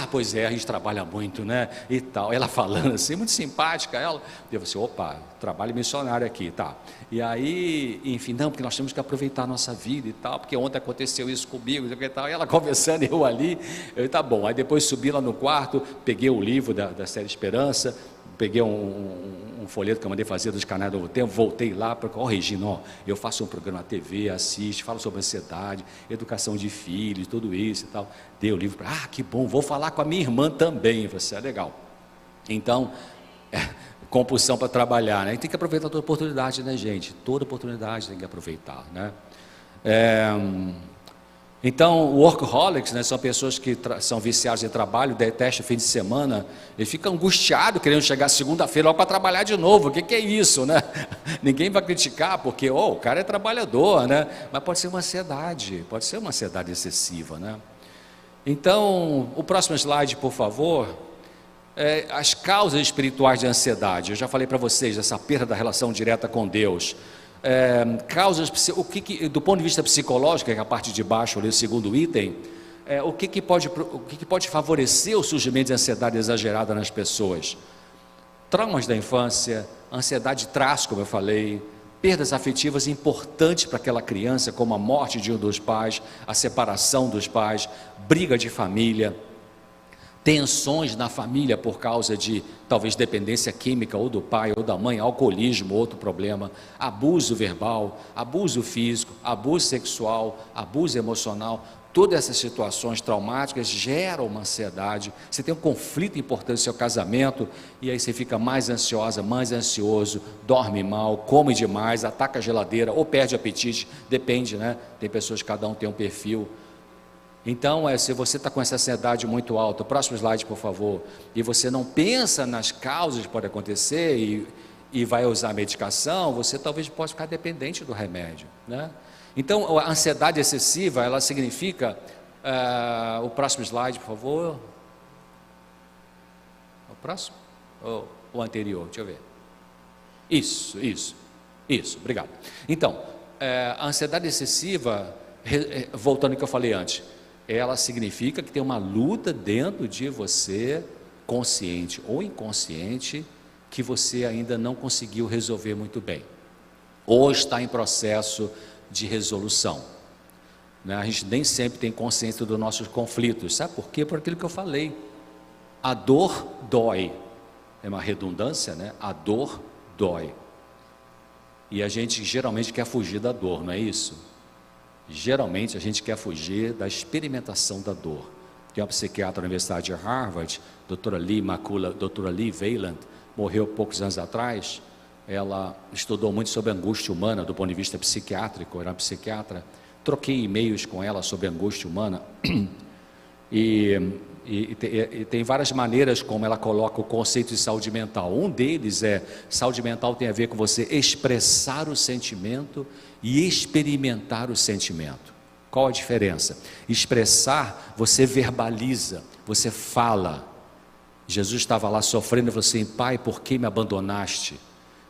Pois é, a gente trabalha muito, né? E tal. Ela falando assim, muito simpática, ela. Eu falei assim, opa, trabalho missionário aqui, tá? E aí, enfim, não, porque nós temos que aproveitar a nossa vida e tal, porque ontem aconteceu isso comigo e tal. E ela conversando, eu ali, tá bom. Aí depois subi lá no quarto, peguei o livro da série Esperança, peguei um folheto que eu mandei fazer dos canais do Novo Tempo, voltei lá para Regina, eu faço um programa na TV, assiste, falo sobre ansiedade, educação de filhos, tudo isso e tal. Dei o livro para, que bom, vou falar com a minha irmã também. Eu falei assim, legal. Então, compulsão para trabalhar, né? E tem que aproveitar toda oportunidade, né, gente? Toda oportunidade tem que aproveitar, né? Então, workaholics, né, são pessoas que são viciadas em trabalho, detestam o fim de semana, e ficam angustiados querendo chegar segunda-feira logo para trabalhar de novo. O que é isso, né? Ninguém vai criticar, porque o cara é trabalhador, né? Mas pode ser uma ansiedade excessiva, né? Então, o próximo slide, por favor. As causas espirituais de ansiedade. Eu já falei para vocês dessa perda da relação direta com Deus. Causas, do ponto de vista psicológico, que é a parte de baixo, ali, o segundo item, o que pode favorecer o surgimento de ansiedade exagerada nas pessoas? Traumas da infância, ansiedade traz, como eu falei, perdas afetivas importantes para aquela criança, como a morte de um dos pais, a separação dos pais, briga de família, tensões na família por causa de talvez dependência química ou do pai ou da mãe, alcoolismo, outro problema, abuso verbal, abuso físico, abuso sexual, abuso emocional. Todas essas situações traumáticas geram uma ansiedade. Você tem um conflito importante no seu casamento e aí você fica mais ansiosa, mais ansioso, dorme mal, come demais, ataca a geladeira ou perde apetite, depende, né? Tem pessoas que cada um tem um perfil. Então, se você está com essa ansiedade muito alta, próximo slide, por favor, e você não pensa nas causas que podem acontecer e vai usar a medicação, você talvez possa ficar dependente do remédio, né? Então, a ansiedade excessiva, ela significa, o próximo slide, por favor. O próximo? Ou o anterior, deixa eu ver. Isso, obrigado. Então, a ansiedade excessiva, voltando ao que eu falei antes, ela significa que tem uma luta dentro de você, consciente ou inconsciente, que você ainda não conseguiu resolver muito bem, ou está em processo de resolução, né? A gente nem sempre tem consciência dos nossos conflitos, sabe por quê? Por aquilo que eu falei, a dor dói, é uma redundância, né? A dor dói, e a gente geralmente quer fugir da dor, não é isso? Geralmente a gente quer fugir da experimentação da dor. Tem uma psiquiatra da Universidade de Harvard, doutora Lee Vaillant, morreu poucos anos atrás. Ela estudou muito sobre a angústia humana do ponto de vista psiquiátrico, era uma psiquiatra. Troquei e-mails com ela sobre a angústia humana e tem várias maneiras como ela coloca o conceito de saúde mental. Um deles é, saúde mental tem a ver com você expressar o sentimento e experimentar o sentimento. Qual a diferença? Expressar, você verbaliza, você fala. Jesus estava lá sofrendo e falou assim: Pai, por que me abandonaste?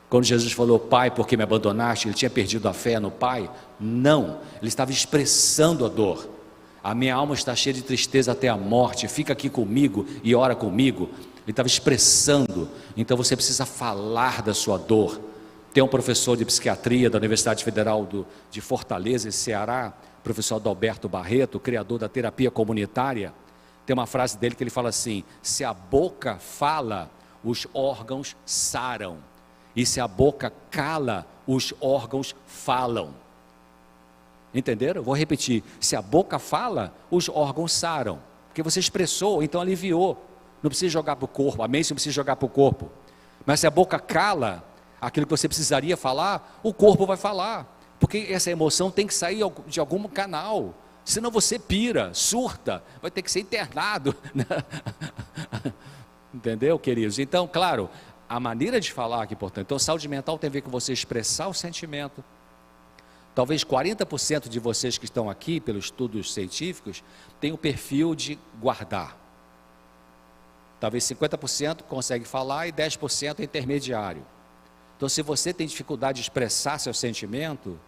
Quando Jesus falou, Pai, por que me abandonaste? Ele tinha perdido a fé no Pai? Não, ele estava expressando a dor. A minha alma está cheia de tristeza até a morte, fica aqui comigo e ora comigo. Ele estava expressando. Então você precisa falar da sua dor. Tem um professor de psiquiatria da Universidade Federal de Fortaleza, Ceará, professor Adalberto Barreto, criador da terapia comunitária. Tem uma frase dele que ele fala assim: se a boca fala, os órgãos saram, e se a boca cala, os órgãos falam. Entenderam? Vou repetir: se a boca fala, os órgãos saram, porque você expressou, então aliviou. Não precisa jogar para o corpo, a mente não precisa jogar para o corpo. Mas se a boca cala aquilo que você precisaria falar, o corpo vai falar, porque essa emoção tem que sair de algum canal, senão você pira, surta, vai ter que ser internado. Entendeu, queridos? Então, claro, a maneira de falar que é importante. Então, saúde mental tem a ver com você expressar o sentimento. Talvez 40% de vocês que estão aqui, pelos estudos científicos, tem o perfil de guardar. Talvez 50% consegue falar e 10% é intermediário. Então, se você tem dificuldade de expressar seu sentimento,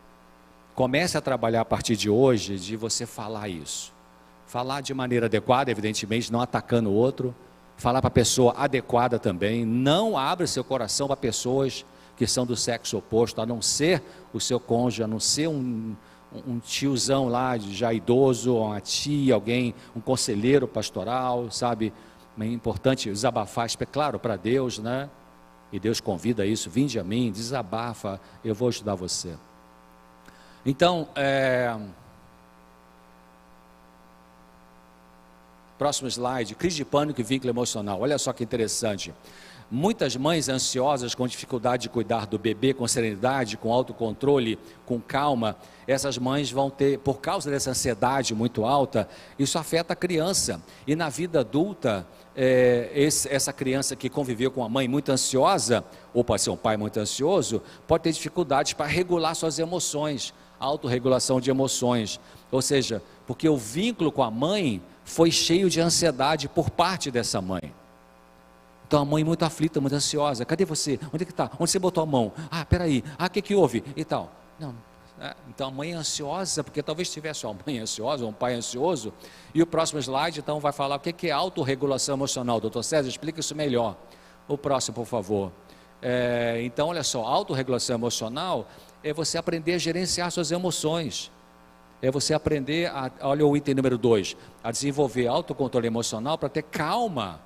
comece a trabalhar a partir de hoje de você falar isso. Falar de maneira adequada, evidentemente, não atacando o outro. Falar para a pessoa adequada também. Não abra seu coração para pessoas que são do sexo oposto, a não ser o seu cônjuge, a não ser um tiozão lá, já idoso, uma tia, alguém, um conselheiro pastoral, sabe? É importante desabafar, claro, para Deus, né? E Deus convida isso: vinde a mim, desabafa, eu vou ajudar você. Então, próximo slide, crise de pânico e vínculo emocional. Olha só que interessante. Muitas mães ansiosas, com dificuldade de cuidar do bebê com serenidade, com autocontrole, com calma, essas mães vão ter, por causa dessa ansiedade muito alta, isso afeta a criança. E na vida adulta, essa criança que conviveu com uma mãe muito ansiosa, ou pode ser um pai muito ansioso, pode ter dificuldades para regular suas emoções, autorregulação de emoções. Ou seja, porque o vínculo com a mãe foi cheio de ansiedade por parte dessa mãe. Então a mãe muito aflita, muito ansiosa: cadê você? Onde é que está? Onde você botou a mão? Ah, peraí, o que houve? E tal. Não, então a mãe é ansiosa, porque talvez tivesse uma mãe ansiosa, um pai ansioso. E o próximo slide então vai falar o que é autorregulação emocional. Doutor César, explica isso melhor. O próximo, por favor. Então olha só, autorregulação emocional é você aprender a gerenciar suas emoções. É você aprender, olha o item número 2, a desenvolver autocontrole emocional para ter calma,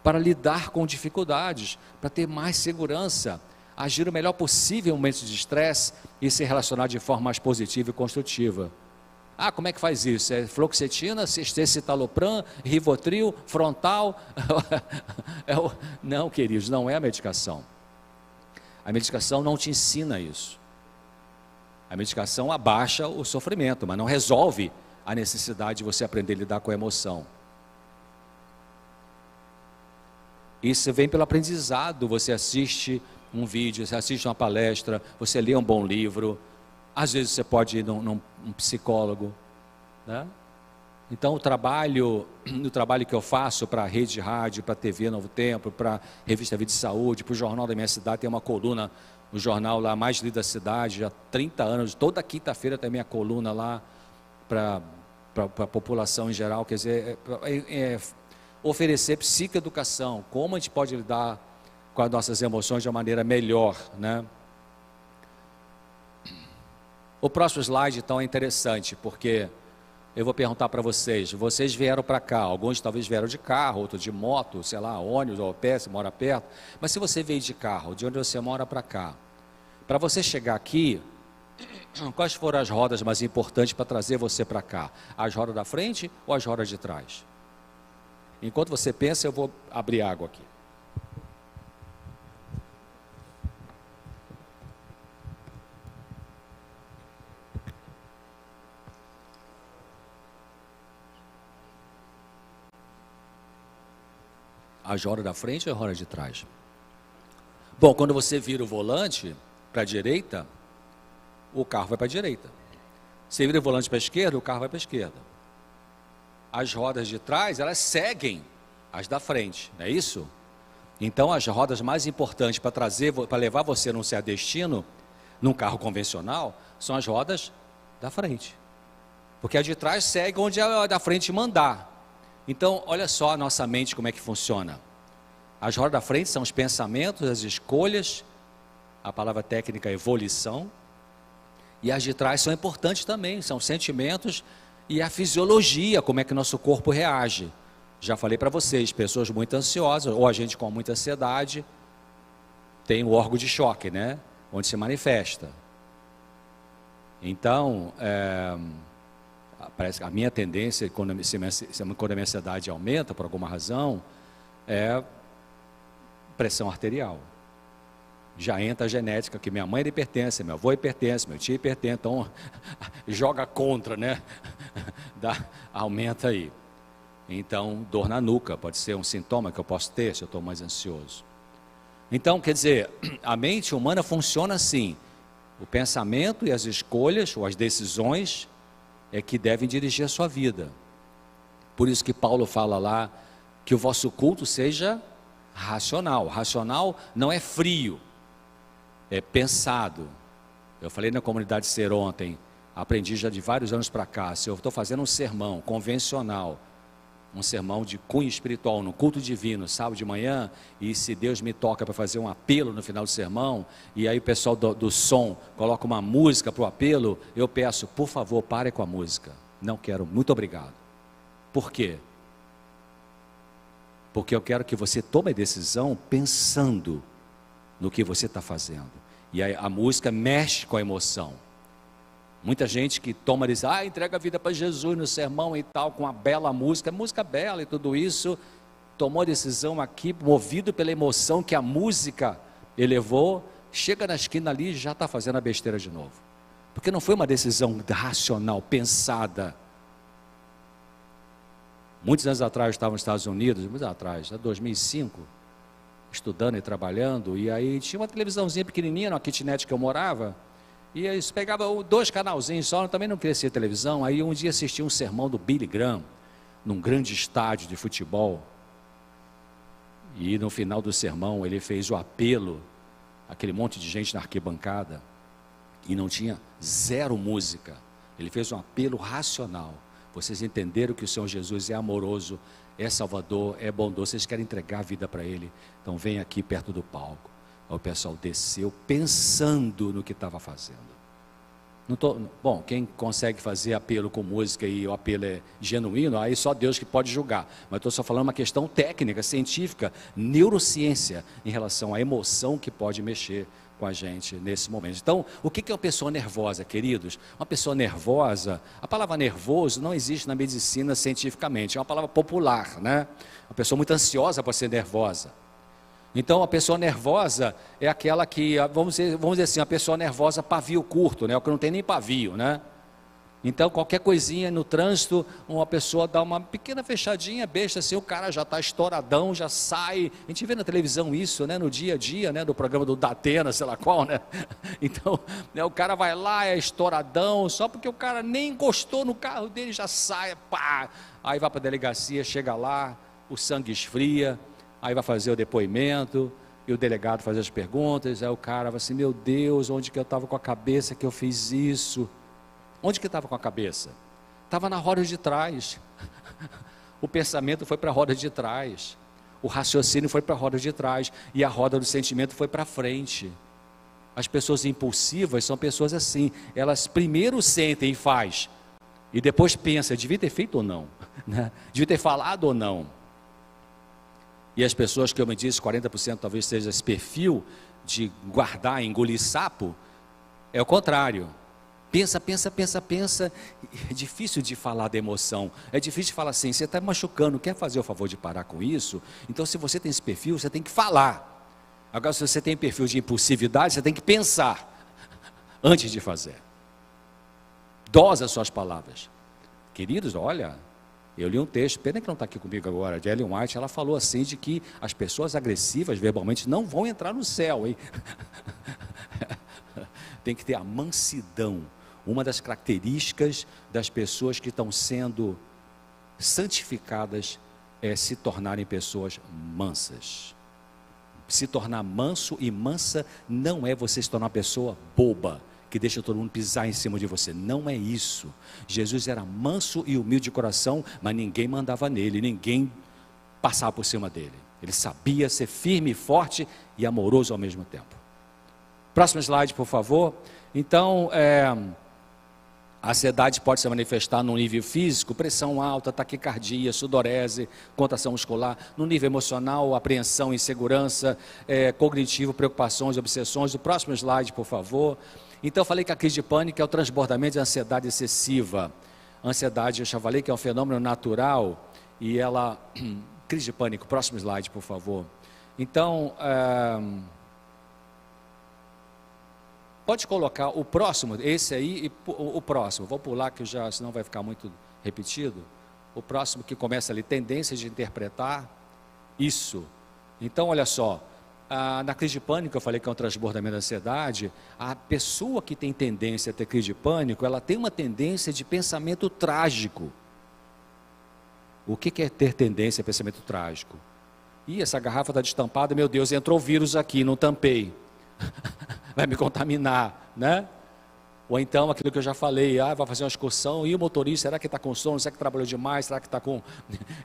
para lidar com dificuldades, para ter mais segurança, agir o melhor possível em momentos de estresse e se relacionar de forma mais positiva e construtiva. Ah, como é que faz isso? É fluoxetina, escitalopram, Rivotril, Frontal? Não, queridos, não é a medicação. A medicação não te ensina isso. A medicação abaixa o sofrimento, mas não resolve a necessidade de você aprender a lidar com a emoção. Isso vem pelo aprendizado. Você assiste um vídeo, você assiste uma palestra, você lê um bom livro, às vezes você pode ir num psicólogo, né? Então, no trabalho que eu faço para a Rede de Rádio, para a TV Novo Tempo, para a Revista Vida e Saúde, para o Jornal da minha cidade, tem uma coluna, o jornal lá mais lido da cidade, já há 30 anos, toda quinta-feira tem a minha coluna lá para a população em geral, quer dizer, oferecer psicoeducação, como a gente pode lidar com as nossas emoções de uma maneira melhor, né? O próximo slide, então, é interessante, porque eu vou perguntar para vocês, vocês vieram para cá, alguns talvez vieram de carro, outros de moto, sei lá, ônibus ou a pé, você mora perto, mas se você veio de carro, de onde você mora para cá, para você chegar aqui, quais foram as rodas mais importantes para trazer você para cá? As rodas da frente ou as rodas de trás? Enquanto você pensa, eu vou abrir água aqui. As rodas da frente ou as rodas de trás? Bom, quando você vira o volante para a direita, o carro vai para a direita. Você vira o volante para a esquerda, o carro vai para a esquerda. As rodas de trás, elas seguem as da frente, não é isso? Então, as rodas mais importantes para levar você num certo destino, num carro convencional, são as rodas da frente. Porque a de trás segue onde a da frente mandar. Então, olha só a nossa mente como é que funciona. As rodas da frente são os pensamentos, as escolhas, a palavra técnica é volição, e as de trás são importantes também, são sentimentos e a fisiologia, como é que nosso corpo reage. Já falei para vocês, pessoas muito ansiosas, ou a gente com muita ansiedade, tem o órgão de choque, né? Onde se manifesta. Então, parece que a minha tendência, quando a minha ansiedade aumenta por alguma razão, é pressão arterial. Já entra a genética, que minha mãe é hipertensa, meu avô é hipertenso, meu tio é hipertenso, então joga contra, né? Aumenta aí. Então, dor na nuca pode ser um sintoma que eu posso ter se eu estou mais ansioso. Então, quer dizer, a mente humana funciona assim. O pensamento e as escolhas, ou as decisões, é que devem dirigir a sua vida. Por isso que Paulo fala lá, que o vosso culto seja racional. Racional não é frio, é pensado. Eu falei na comunidade Ser ontem, aprendi já de vários anos para cá, se eu estou fazendo um sermão convencional, um sermão de cunho espiritual, no culto divino, sábado de manhã, e se Deus me toca para fazer um apelo no final do sermão, e aí o pessoal do som coloca uma música para o apelo, eu peço, por favor, pare com a música. Não quero, muito obrigado. Por quê? Porque eu quero que você tome a decisão pensando no que você está fazendo. E aí a música mexe com a emoção. Muita gente que toma e diz, entrega a vida para Jesus no sermão e tal, com uma bela música bela e tudo isso, tomou a decisão aqui, movido pela emoção que a música elevou, chega na esquina ali e já está fazendo a besteira de novo. Porque não foi uma decisão racional, pensada. Muitos anos atrás eu estava nos Estados Unidos, muitos anos atrás, 2005, estudando e trabalhando, e aí tinha uma televisãozinha pequenininha na kitnet que eu morava, e eles pegavam 2 canalzinhos só, eu também não queria assistir televisão. Aí um dia assisti um sermão do Billy Graham, num grande estádio de futebol, e no final do sermão ele fez o apelo, aquele monte de gente na arquibancada, e não tinha zero música, ele fez um apelo racional. Vocês entenderam que o Senhor Jesus é amoroso, é salvador, é bondoso, vocês querem entregar a vida para Ele, então vem aqui perto do palco. Aí o pessoal desceu pensando no que estava fazendo. Bom, quem consegue fazer apelo com música e o apelo é genuíno, aí só Deus que pode julgar. Mas estou só falando uma questão técnica, científica, neurociência, em relação à emoção que pode mexer com a gente nesse momento. Então, o que é uma pessoa nervosa, queridos? Uma pessoa nervosa, a palavra nervoso não existe na medicina cientificamente, é uma palavra popular, né? Uma pessoa muito ansiosa pode ser nervosa. Então, a pessoa nervosa é aquela que, vamos dizer assim, a pessoa nervosa pavio curto, né? O que não tem nem pavio, né? Então, qualquer coisinha no trânsito, uma pessoa dá uma pequena fechadinha, besta assim, o cara já está estouradão, já sai. A gente vê na televisão isso, né, no dia a dia, né, do programa do Datena, sei lá qual, né? Então, né, o cara vai lá, é estouradão, só porque o cara nem encostou no carro dele, já sai, pá. Aí vai para a delegacia, chega lá, o sangue esfria, aí vai fazer o depoimento, e o delegado faz as perguntas, aí o cara vai assim, meu Deus, onde que eu estava com a cabeça que eu fiz isso? Onde que estava com a cabeça? Estava na roda de trás. O pensamento foi para a roda de trás. O raciocínio foi para a roda de trás. E a roda do sentimento foi para frente. As pessoas impulsivas são pessoas assim. Elas primeiro sentem e faz. E depois pensa, devia ter feito ou não? Né? Devia ter falado ou não? E as pessoas que eu me disse, 40% talvez seja esse perfil de guardar, engolir sapo, é o contrário. Pensa, pensa, pensa, pensa. É difícil de falar da emoção. É difícil de falar assim, você está machucando, quer fazer o favor de parar com isso? Então, se você tem esse perfil, você tem que falar. Agora, se você tem perfil de impulsividade, você tem que pensar antes de fazer. Dosa as suas palavras. Queridos, olha, eu li um texto, pena que não está aqui comigo agora, de Ellen White, ela falou assim, de que as pessoas agressivas, verbalmente, não vão entrar no céu, hein? Tem que ter a mansidão. Uma das características das pessoas que estão sendo santificadas é se tornarem pessoas mansas. Se tornar manso e mansa não é você se tornar uma pessoa boba, que deixa todo mundo pisar em cima de você. Não é isso. Jesus era manso e humilde de coração, mas ninguém mandava nele, ninguém passava por cima dele. Ele sabia ser firme, forte e amoroso ao mesmo tempo. Próximo slide, por favor. Então, a ansiedade pode se manifestar no nível físico, pressão alta, taquicardia, sudorese, contração muscular. No nível emocional, apreensão, insegurança, cognitivo, preocupações, obsessões. O próximo slide, por favor. Então, eu falei que a crise de pânico é o transbordamento de ansiedade excessiva. A ansiedade, eu já falei que é um fenômeno natural e ela... Crise de pânico, próximo slide, por favor. Então... Pode colocar o próximo, esse aí e o próximo. Vou pular que já, senão vai ficar muito repetido. O próximo que começa ali, tendência de interpretar isso. Então, olha só, na crise de pânico, eu falei que é um transbordamento da ansiedade. A pessoa que tem tendência a ter crise de pânico, ela tem uma tendência de pensamento trágico. O que é ter tendência a pensamento trágico? Ih, essa garrafa está destampada, meu Deus, entrou vírus aqui, não tampei. Vai me contaminar, né? Ou então aquilo que eu já falei, vai fazer uma excursão, e o motorista, será que está com sono, será que trabalhou demais, será que está com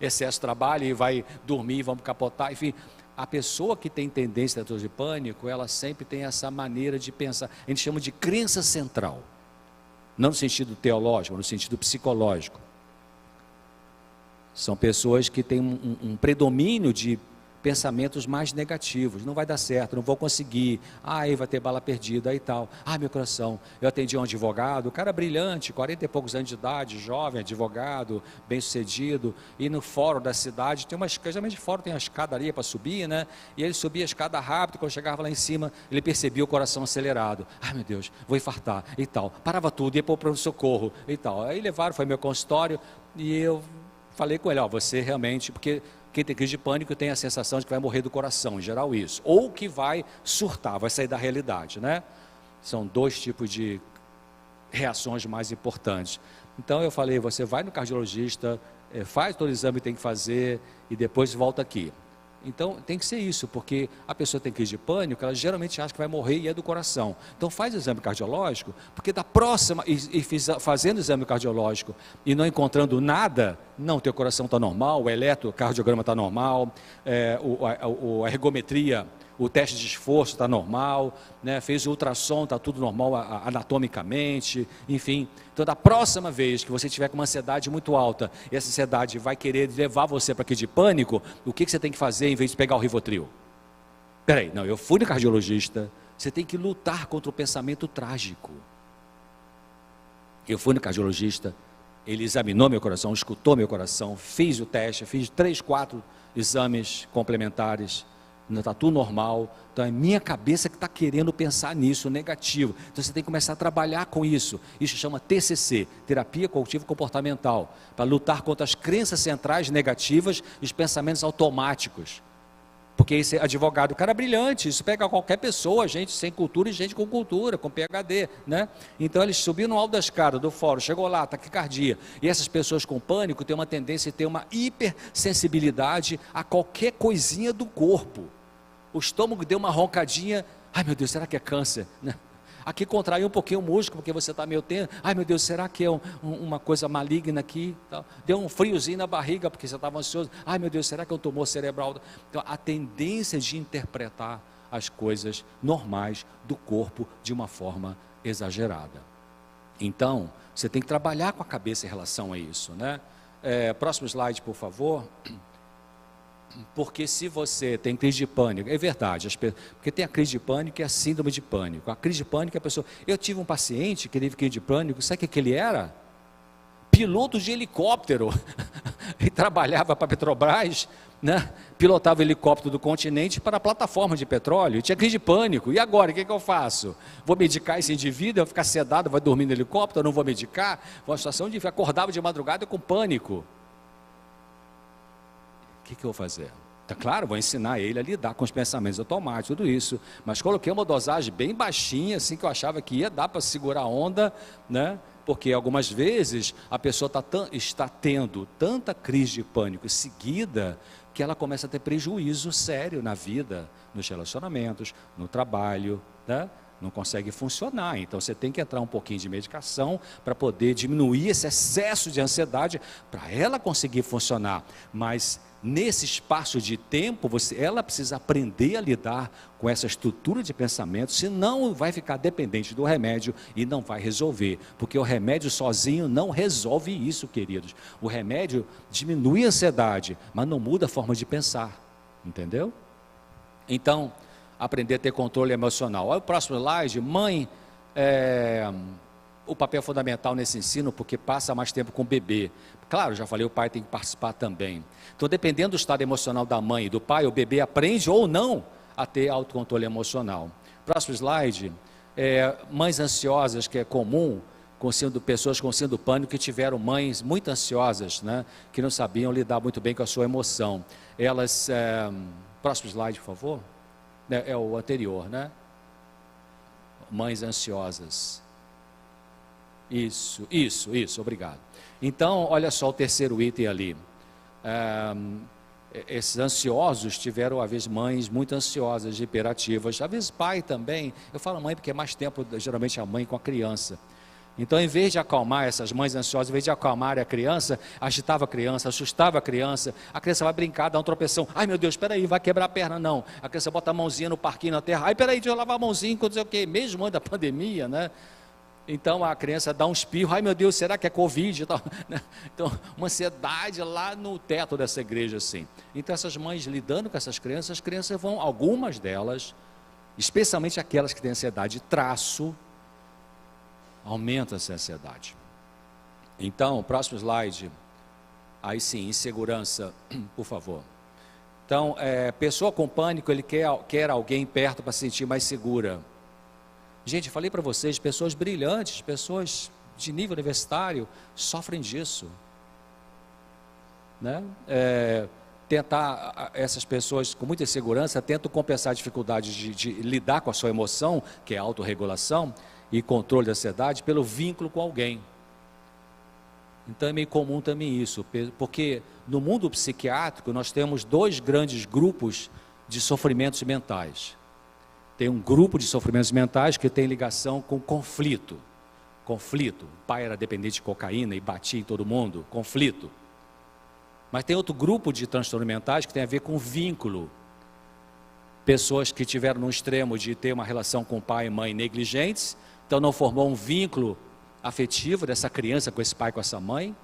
excesso de trabalho e vai dormir, vamos capotar, enfim. A pessoa que tem tendência a de pânico, ela sempre tem essa maneira de pensar, a gente chama de crença central, não no sentido teológico, no sentido psicológico. São pessoas que têm um predomínio de pensamentos mais negativos, não vai dar certo, não vou conseguir, aí vai ter bala perdida e tal, meu coração, eu atendi um advogado, o cara brilhante, 40 e poucos anos de idade, jovem, advogado, bem sucedido, e no fórum da cidade, tem geralmente fórum tem uma escadaria para subir, né, e ele subia a escada rápido, quando chegava lá em cima, ele percebia o coração acelerado, meu Deus, vou infartar, e tal, parava tudo, ia para o pronto-socorro, e tal, aí levaram, foi ao meu consultório, e eu falei com ele, você realmente, porque quem tem crise de pânico tem a sensação de que vai morrer do coração, em geral isso. Ou que vai surtar, vai sair da realidade, né? São dois tipos de reações mais importantes. Então eu falei, você vai no cardiologista, faz todo o exame que tem que fazer e depois volta aqui. Então tem que ser isso, porque a pessoa tem crise de pânico, ela geralmente acha que vai morrer e é do coração. Então faz o exame cardiológico, porque da próxima, fazendo o exame cardiológico e não encontrando nada, não, teu coração está normal, o eletrocardiograma está normal, a ergometria, o teste de esforço está normal, né? Fez o ultrassom, está tudo normal anatomicamente, enfim. Então, da próxima vez que você tiver com uma ansiedade muito alta, e essa ansiedade vai querer levar você para crise de pânico, o que você tem que fazer em vez de pegar o Rivotril? Peraí, não, eu fui no cardiologista, você tem que lutar contra o pensamento trágico. Eu fui no cardiologista, ele examinou meu coração, escutou meu coração, fiz o teste, fiz 3, 4 exames complementares, está tudo normal. Então é minha cabeça que está querendo pensar nisso, negativo. Então você tem que começar a trabalhar com isso. Isso chama TCC, Terapia Cognitivo Comportamental, para lutar contra as crenças centrais negativas e os pensamentos automáticos. Porque esse advogado, cara brilhante, isso pega qualquer pessoa, gente sem cultura e gente com cultura, com PhD, né? Então ele subiu no alto da escada do fórum, chegou lá, taquicardia. E essas pessoas com pânico têm uma tendência a ter uma hipersensibilidade a qualquer coisinha do corpo. O estômago deu uma roncadinha, ai meu Deus, será que é câncer? Aqui contraiu um pouquinho o músculo, porque você está meio tenso, ai meu Deus, será que é uma coisa maligna aqui? Deu um friozinho na barriga, porque você estava ansioso, ai meu Deus, será que é um tumor cerebral? Então a tendência de interpretar as coisas normais do corpo de uma forma exagerada. Então, você tem que trabalhar com a cabeça em relação a isso, né? Próximo slide, por favor. Porque se você tem crise de pânico, é verdade, porque tem a crise de pânico e a síndrome de pânico. A crise de pânico é a pessoa... Eu tive um paciente que teve crise de pânico, sabe o que ele era? Piloto de helicóptero. Ele trabalhava para a Petrobras, né? Pilotava o helicóptero do continente para a plataforma de petróleo, e tinha crise de pânico. E agora, o que eu faço? Vou medicar esse indivíduo, vai ficar sedado, vai dormir no helicóptero, não vou medicar? Foi uma situação de... Acordava de madrugada com pânico. O que eu vou fazer? Tá claro, vou ensinar ele a lidar com os pensamentos automáticos, tudo isso. Mas coloquei uma dosagem bem baixinha, assim, que eu achava que ia dar para segurar a onda, né? Porque algumas vezes a pessoa está tendo tanta crise de pânico seguida que ela começa a ter prejuízo sério na vida, nos relacionamentos, no trabalho, né? Não consegue funcionar. Então você tem que entrar um pouquinho de medicação para poder diminuir esse excesso de ansiedade para ela conseguir funcionar. Mas nesse espaço de tempo, ela precisa aprender a lidar com essa estrutura de pensamento, senão vai ficar dependente do remédio e não vai resolver, porque o remédio sozinho não resolve isso, queridos. O remédio diminui a ansiedade, mas não muda a forma de pensar, entendeu? Então, aprender a ter controle emocional. Olha o próximo slide. Mãe, o papel fundamental nesse ensino, porque passa mais tempo com o bebê. Claro, já falei, o pai tem que participar também. Então, dependendo do estado emocional da mãe e do pai, o bebê aprende ou não a ter autocontrole emocional. Próximo slide. Mães ansiosas, que é comum, pessoas com síndrome do pânico que tiveram mães muito ansiosas, né, que não sabiam lidar muito bem com a sua emoção. Elas... próximo slide, por favor. É o anterior, né? Mães ansiosas. Isso, obrigado. Então, olha só o terceiro item ali. Esses ansiosos tiveram, às vezes, mães muito ansiosas, hiperativas, às vezes pai também. Eu falo mãe porque é mais tempo, geralmente, a mãe com a criança. Então, em vez de acalmar essas mães ansiosas, em vez de acalmar a criança, agitava a criança, assustava a criança vai brincar, dá um tropeção, ai meu Deus, espera aí, vai quebrar a perna, não. A criança bota a mãozinha no parquinho na terra, ai espera aí, deixa eu lavar a mãozinha, não sei o quê, mesmo antes da pandemia, né? Então a criança dá um espirro, ai meu Deus, será que é Covid? Então, uma ansiedade lá no teto dessa igreja, assim. Então essas mães lidando com essas crianças, as crianças vão, algumas delas, especialmente aquelas que têm ansiedade de traço, aumenta essa ansiedade. Então, próximo slide. Aí sim, insegurança, por favor. Então, pessoa com pânico, ele quer alguém perto para se sentir mais segura. Gente, eu falei para vocês, pessoas brilhantes, pessoas de nível universitário, sofrem disso. Né? Essas pessoas com muita insegurança tentam compensar a dificuldade de lidar com a sua emoção, que é a autorregulação, e controle da ansiedade pelo vínculo com alguém. Então é meio comum também isso, porque no mundo psiquiátrico nós temos dois grandes grupos de sofrimentos mentais. Tem um grupo de sofrimentos mentais que tem ligação com conflito. O pai era dependente de cocaína e batia em todo mundo, conflito. Mas tem outro grupo de transtornos mentais que tem a ver com vínculo. Pessoas que tiveram no extremo de ter uma relação com pai e mãe negligentes, então não formou um vínculo afetivo dessa criança com esse pai, com essa mãe.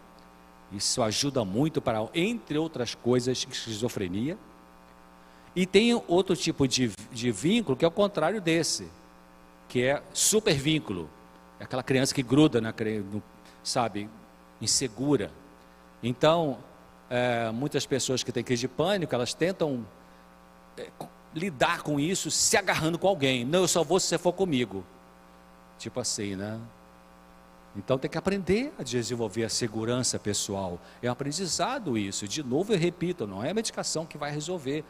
Isso ajuda muito para, entre outras coisas, esquizofrenia. E tem outro tipo de vínculo que é o contrário desse, que é supervínculo. É aquela criança que gruda, sabe, insegura. Então, muitas pessoas que têm crise de pânico, elas tentam lidar com isso se agarrando com alguém. Não, eu só vou se você for comigo. Tipo assim, né? Então tem que aprender a desenvolver a segurança pessoal. É um aprendizado isso. De novo eu repito, não é a medicação que vai resolver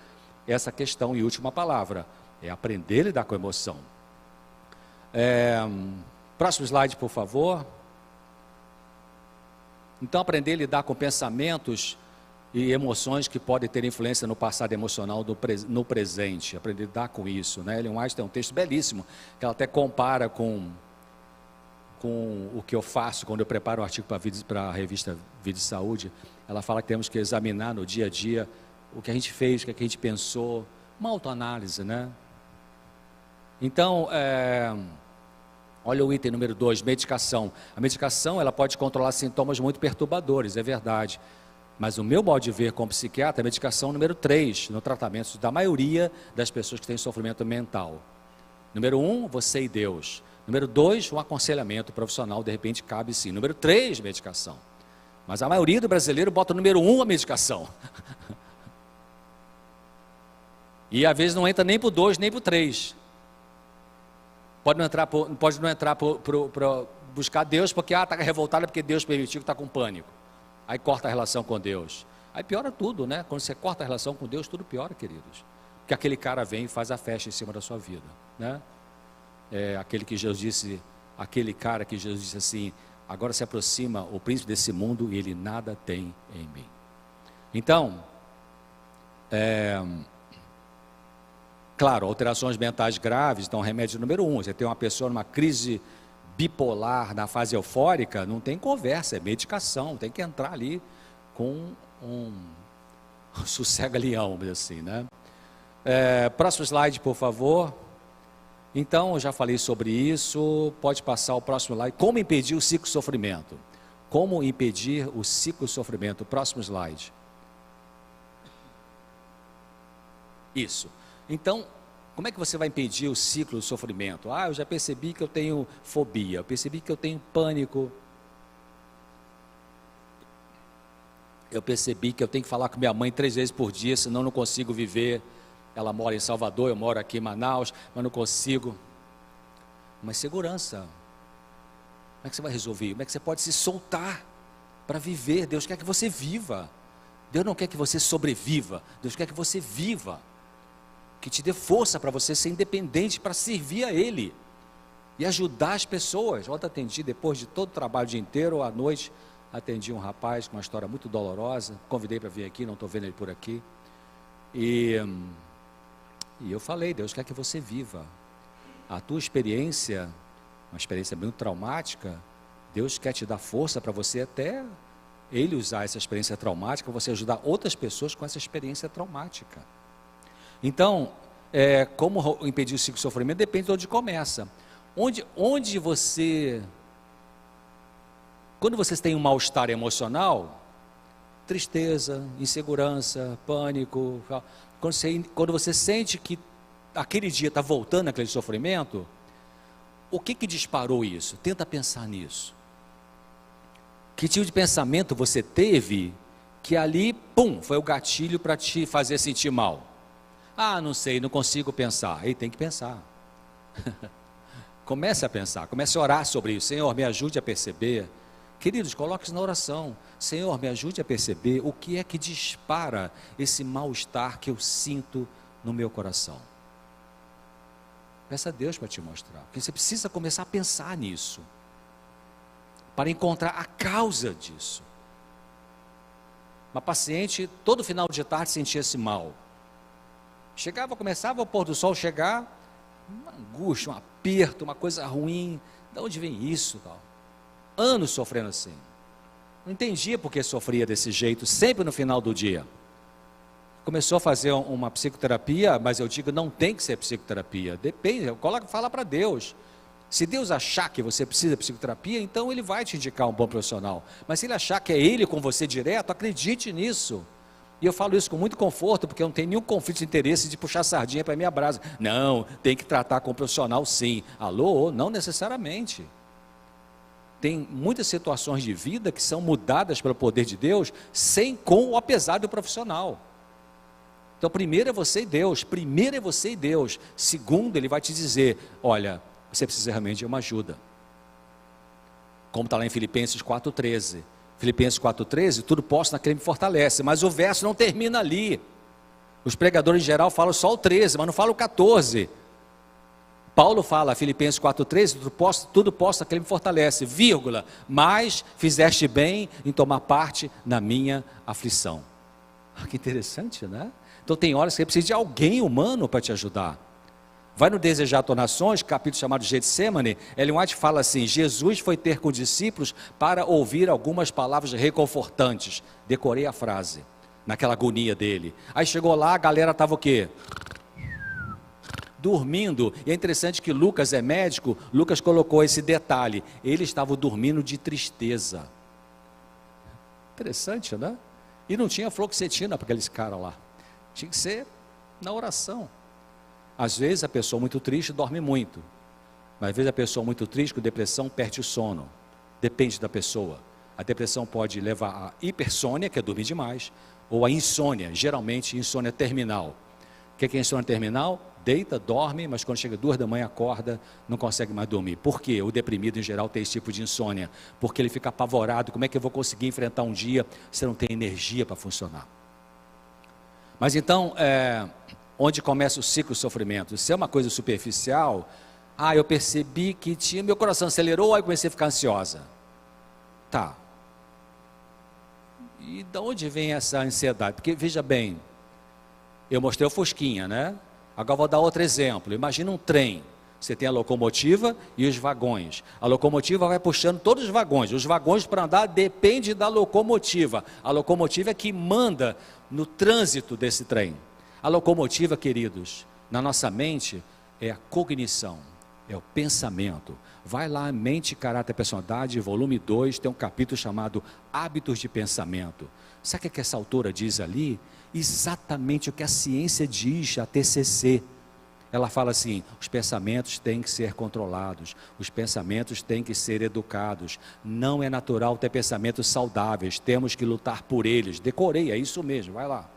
essa questão. E última palavra, é aprender a lidar com a emoção. Próximo slide, por favor. Então aprender a lidar com pensamentos e emoções que podem ter influência no passado emocional no presente. Aprender a lidar com isso, né? Ellen White tem um texto belíssimo, que ela até compara com o que eu faço quando eu preparo um artigo para a revista Vida e Saúde. Ela fala que temos que examinar no dia a dia o que a gente fez, o que a gente pensou, uma autoanálise, né? Então, olha o item número 2, medicação. A medicação, ela pode controlar sintomas muito perturbadores, é verdade. Mas o meu modo de ver como psiquiatra, a medicação número 3, no tratamento da maioria das pessoas que têm sofrimento mental. Número 1, você e Deus. Número 2, um aconselhamento profissional, de repente cabe sim. Número 3, medicação. Mas a maioria do brasileiro bota o número 1 a medicação. E às vezes não entra nem para o 2, nem para o 3. Pode não entrar para buscar Deus, porque está revoltado porque Deus permitiu que está com pânico. Aí corta a relação com Deus. Aí piora tudo, né? Quando você corta a relação com Deus, tudo piora, queridos. Porque aquele cara vem e faz a festa em cima da sua vida, né? Aquele cara que Jesus disse assim: agora se aproxima o príncipe desse mundo e ele nada tem em mim. Então, claro, alterações mentais graves, então remédio número 1, você tem uma pessoa numa crise bipolar, na fase eufórica, não tem conversa, é medicação, tem que entrar ali com um sossega-leão, assim, né? Próximo slide, por favor. Então, eu já falei sobre isso, pode passar o próximo slide. Como impedir o ciclo de sofrimento? Como impedir o ciclo de sofrimento? Próximo slide. Isso. Então, como é que você vai impedir o ciclo de sofrimento? Eu já percebi que eu tenho fobia, eu percebi que eu tenho pânico. Eu percebi que eu tenho que falar com minha mãe 3 vezes por dia, senão não consigo viver. Ela mora em Salvador, eu moro aqui em Manaus, mas não consigo. Mas segurança. Como é que você vai resolver? Como é que você pode se soltar para viver? Deus quer que você viva. Deus não quer que você sobreviva. Deus quer que você viva. Que te dê força para você ser independente, para servir a Ele. E ajudar as pessoas. Ontem atendi, depois de todo o trabalho o dia inteiro, à noite, atendi um rapaz com uma história muito dolorosa. Convidei para vir aqui, não estou vendo ele por aqui. E eu falei, Deus quer que você viva. A tua experiência, uma experiência muito traumática, Deus quer te dar força para você até Ele usar essa experiência traumática, para você ajudar outras pessoas com essa experiência traumática. Então, como impedir o ciclo de sofrimento, depende de onde começa. Onde você... Quando você tem um mal-estar emocional, tristeza, insegurança, pânico... Quando você sente que aquele dia está voltando aquele sofrimento, o que disparou isso? Tenta pensar nisso. Que tipo de pensamento você teve que ali, pum, foi o gatilho para te fazer sentir mal? Não sei, não consigo pensar. Aí tem que pensar. Comece a pensar, comece a orar sobre isso. Senhor, me ajude a perceber. Queridos, coloque isso na oração. Senhor, me ajude a perceber o que é que dispara esse mal-estar que eu sinto no meu coração. Peça a Deus para te mostrar. Porque você precisa começar a pensar nisso, para encontrar a causa disso. Uma paciente, todo final de tarde sentia-se mal. Começava o pôr do sol chegar, uma angústia, um aperto, uma coisa ruim. De onde vem isso, tal? Anos sofrendo assim. Não entendia por que sofria desse jeito, sempre no final do dia. Começou a fazer uma psicoterapia, mas eu digo, não tem que ser psicoterapia. Depende, fala para Deus. Se Deus achar que você precisa de psicoterapia, então Ele vai te indicar um bom profissional. Mas se Ele achar que é Ele com você direto, acredite nisso. E eu falo isso com muito conforto, porque eu não tenho nenhum conflito de interesse de puxar sardinha para a minha brasa. Não, tem que tratar com um profissional sim. Alô? Não necessariamente. Tem muitas situações de vida que são mudadas pelo poder de Deus, sem, com ou apesar do profissional. Então, primeiro é você e Deus, primeiro é você e Deus. Segundo, Ele vai te dizer, olha, você precisa realmente de uma ajuda. Como está lá em Filipenses 4,13. Filipenses 4,13, tudo posso naquele que me fortalece, mas o verso não termina ali. Os pregadores em geral falam só o 13, mas não falam o 14. Paulo fala, Filipenses 4,13, tudo posso naquele que me fortalece, vírgula, mas fizeste bem em tomar parte na minha aflição. Que interessante, né? Então tem horas que você precisa de alguém humano para te ajudar. Vai no Desejar Nações, capítulo chamado Getsemane, Ellen White fala assim, Jesus foi ter com os discípulos para ouvir algumas palavras reconfortantes. Decorei a frase, naquela agonia dele. Aí chegou lá, a galera estava o quê? Dormindo. E é interessante que Lucas é médico, Lucas colocou esse detalhe, ele estava dormindo de tristeza. Interessante, né? E não tinha fluoxetina para aqueles caras lá. Tinha que ser na oração. Às vezes a pessoa muito triste dorme muito, mas às vezes a pessoa muito triste com depressão perde o sono, depende da pessoa. A depressão pode levar a hipersônia, que é dormir demais, ou a insônia, geralmente insônia terminal. O que é insônia terminal? Deita, dorme, mas quando chega 2 da manhã acorda, não consegue mais dormir. Por quê? O deprimido em geral tem esse tipo de insônia, porque ele fica apavorado, como é que eu vou conseguir enfrentar um dia se eu não tenho energia para funcionar? Mas então, onde começa o ciclo de sofrimento? Se é uma coisa superficial, eu percebi que meu coração acelerou, aí comecei a ficar ansiosa. Tá. E de onde vem essa ansiedade? Porque, veja bem, eu mostrei o Fusquinha, né? Agora vou dar outro exemplo. Imagina um trem. Você tem a locomotiva e os vagões. A locomotiva vai puxando todos os vagões. Os vagões para andar depende da locomotiva. A locomotiva é que manda no trânsito desse trem. A locomotiva, queridos, na nossa mente é a cognição, é o pensamento. Vai lá, Mente, Caráter e Personalidade, volume 2, tem um capítulo chamado Hábitos de Pensamento. Sabe o que essa autora diz ali? Exatamente o que a ciência diz, a TCC. Ela fala assim, os pensamentos têm que ser controlados, os pensamentos têm que ser educados, não é natural ter pensamentos saudáveis, temos que lutar por eles. Decorei, é isso mesmo, vai lá.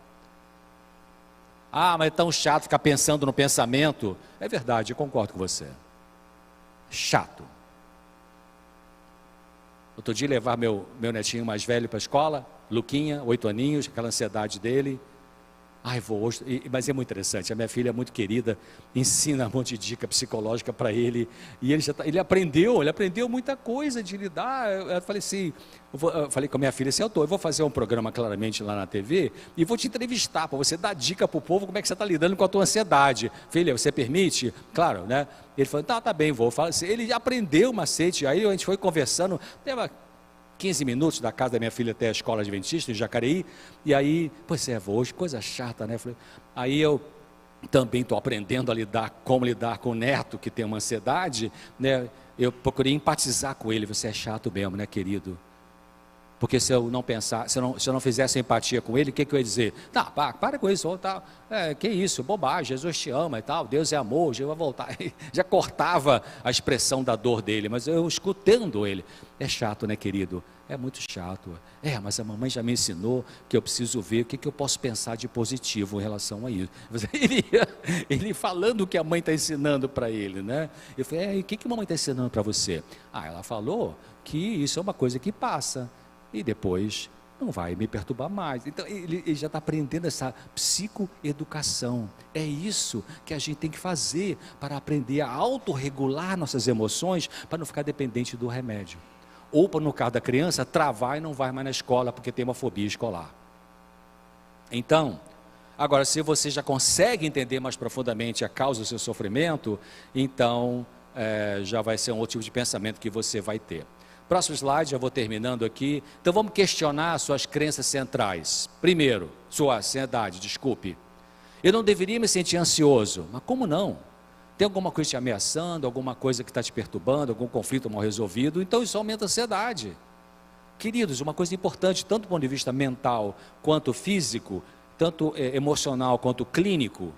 Mas é tão chato ficar pensando no pensamento. É verdade, eu concordo com você. Chato. Outro dia levar meu netinho mais velho para a escola, Luquinha, 8 aninhos, aquela ansiedade dele. Vou hoje, mas é muito interessante, a minha filha é muito querida, ensina um monte de dica psicológica para ele, e ele aprendeu muita coisa de lidar. Eu falei assim, eu falei com a minha filha assim, eu vou fazer um programa claramente lá na TV, e vou te entrevistar, para você dar dica para o povo, como é que você está lidando com a tua ansiedade. Filha, você permite? Claro, né? Ele falou, tá bem, vou. Ele aprendeu o macete, aí a gente foi conversando, teve 15 minutos da casa da minha filha até a escola adventista, em Jacareí, e aí, hoje, coisa chata, né? Aí eu também estou aprendendo como lidar com o neto que tem uma ansiedade, né? Eu procurei empatizar com ele, você é chato mesmo, né, querido? Porque se eu não pensar, se eu não fizesse empatia com ele, o que eu ia dizer? Para com isso, tal. Que isso, bobagem, Jesus te ama e tal, Deus é amor, Jesus vai voltar. Já cortava a expressão da dor dele, mas eu escutando ele. É chato, né, querido? É muito chato. Mas a mamãe já me ensinou que eu preciso ver o que eu posso pensar de positivo em relação a isso. Ele falando o que a mãe está ensinando para ele, né? Eu falei, o que a mamãe está ensinando para você? Ela falou que isso é uma coisa que passa. E depois não vai me perturbar mais. Então ele já está aprendendo essa psicoeducação. É isso que a gente tem que fazer para aprender a autorregular nossas emoções, para não ficar dependente do remédio. Ou para, no caso da criança, travar e não vai mais na escola porque tem uma fobia escolar. Então, agora se você já consegue entender mais profundamente a causa do seu sofrimento, então já vai ser um outro tipo de pensamento que você vai ter. Próximo slide, já vou terminando aqui. Então vamos questionar suas crenças centrais. Primeiro, sua ansiedade, desculpe. Eu não deveria me sentir ansioso, mas como não? Tem alguma coisa te ameaçando, alguma coisa que está te perturbando, algum conflito mal resolvido, então isso aumenta a ansiedade. Queridos, uma coisa importante, tanto do ponto de vista mental, quanto físico, tanto emocional, quanto clínico,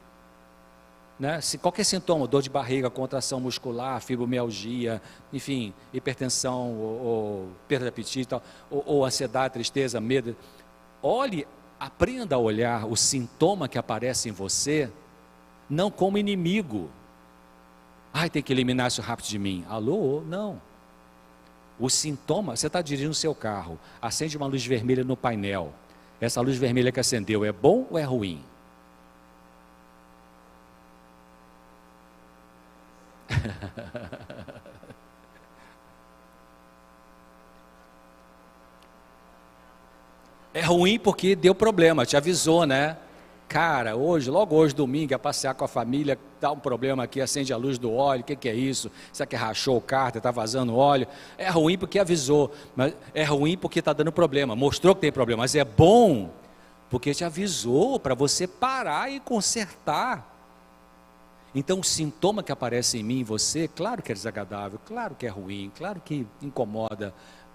né? Se qualquer sintoma, dor de barriga, contração muscular, fibromialgia, enfim, hipertensão, ou perda de apetite, ou ansiedade, tristeza, medo, olhe aprenda a olhar o sintoma que aparece em você, não como inimigo. Ai, tem que eliminar isso rápido de mim. Alô? Não. O sintoma, você está dirigindo o seu carro, acende uma luz vermelha no painel. Essa luz vermelha que acendeu é bom ou é ruim? É ruim porque deu problema, te avisou, né? Cara, logo hoje, domingo, é passear com a família, dá um problema aqui, acende a luz do óleo, o que é isso? Será que rachou o cárter, está vazando óleo? É ruim porque avisou, mas é ruim porque está dando problema, mostrou que tem problema, mas é bom porque te avisou para você parar e consertar. Então o sintoma que aparece em mim e você, claro que é desagradável, claro que é ruim, claro que incomoda,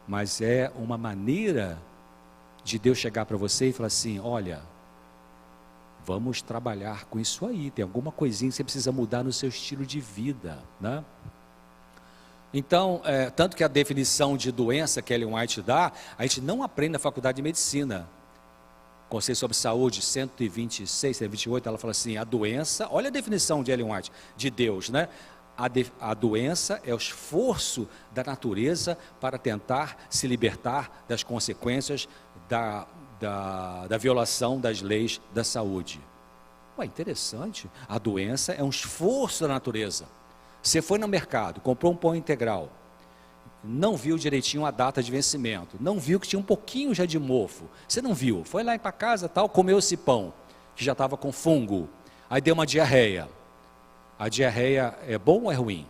mas é uma maneira de Deus chegar para você e falar assim, olha, vamos trabalhar com isso aí, tem alguma coisinha que você precisa mudar no seu estilo de vida, né? Então, tanto que a definição de doença que Ellen White dá, a gente não aprende na faculdade de medicina. Conselho sobre Saúde, 126, 128, ela fala assim, a doença, olha a definição de Ellen White, de Deus, né? A doença é o esforço da natureza para tentar se libertar das consequências da violação das leis da saúde. Ué, interessante, a doença é um esforço da natureza. Você foi no mercado, comprou um pão integral, não viu direitinho a data de vencimento, não viu que tinha um pouquinho já de mofo, você não viu, foi lá para casa, tal, comeu esse pão, que já estava com fungo, aí deu uma diarreia. A diarreia é bom ou é ruim?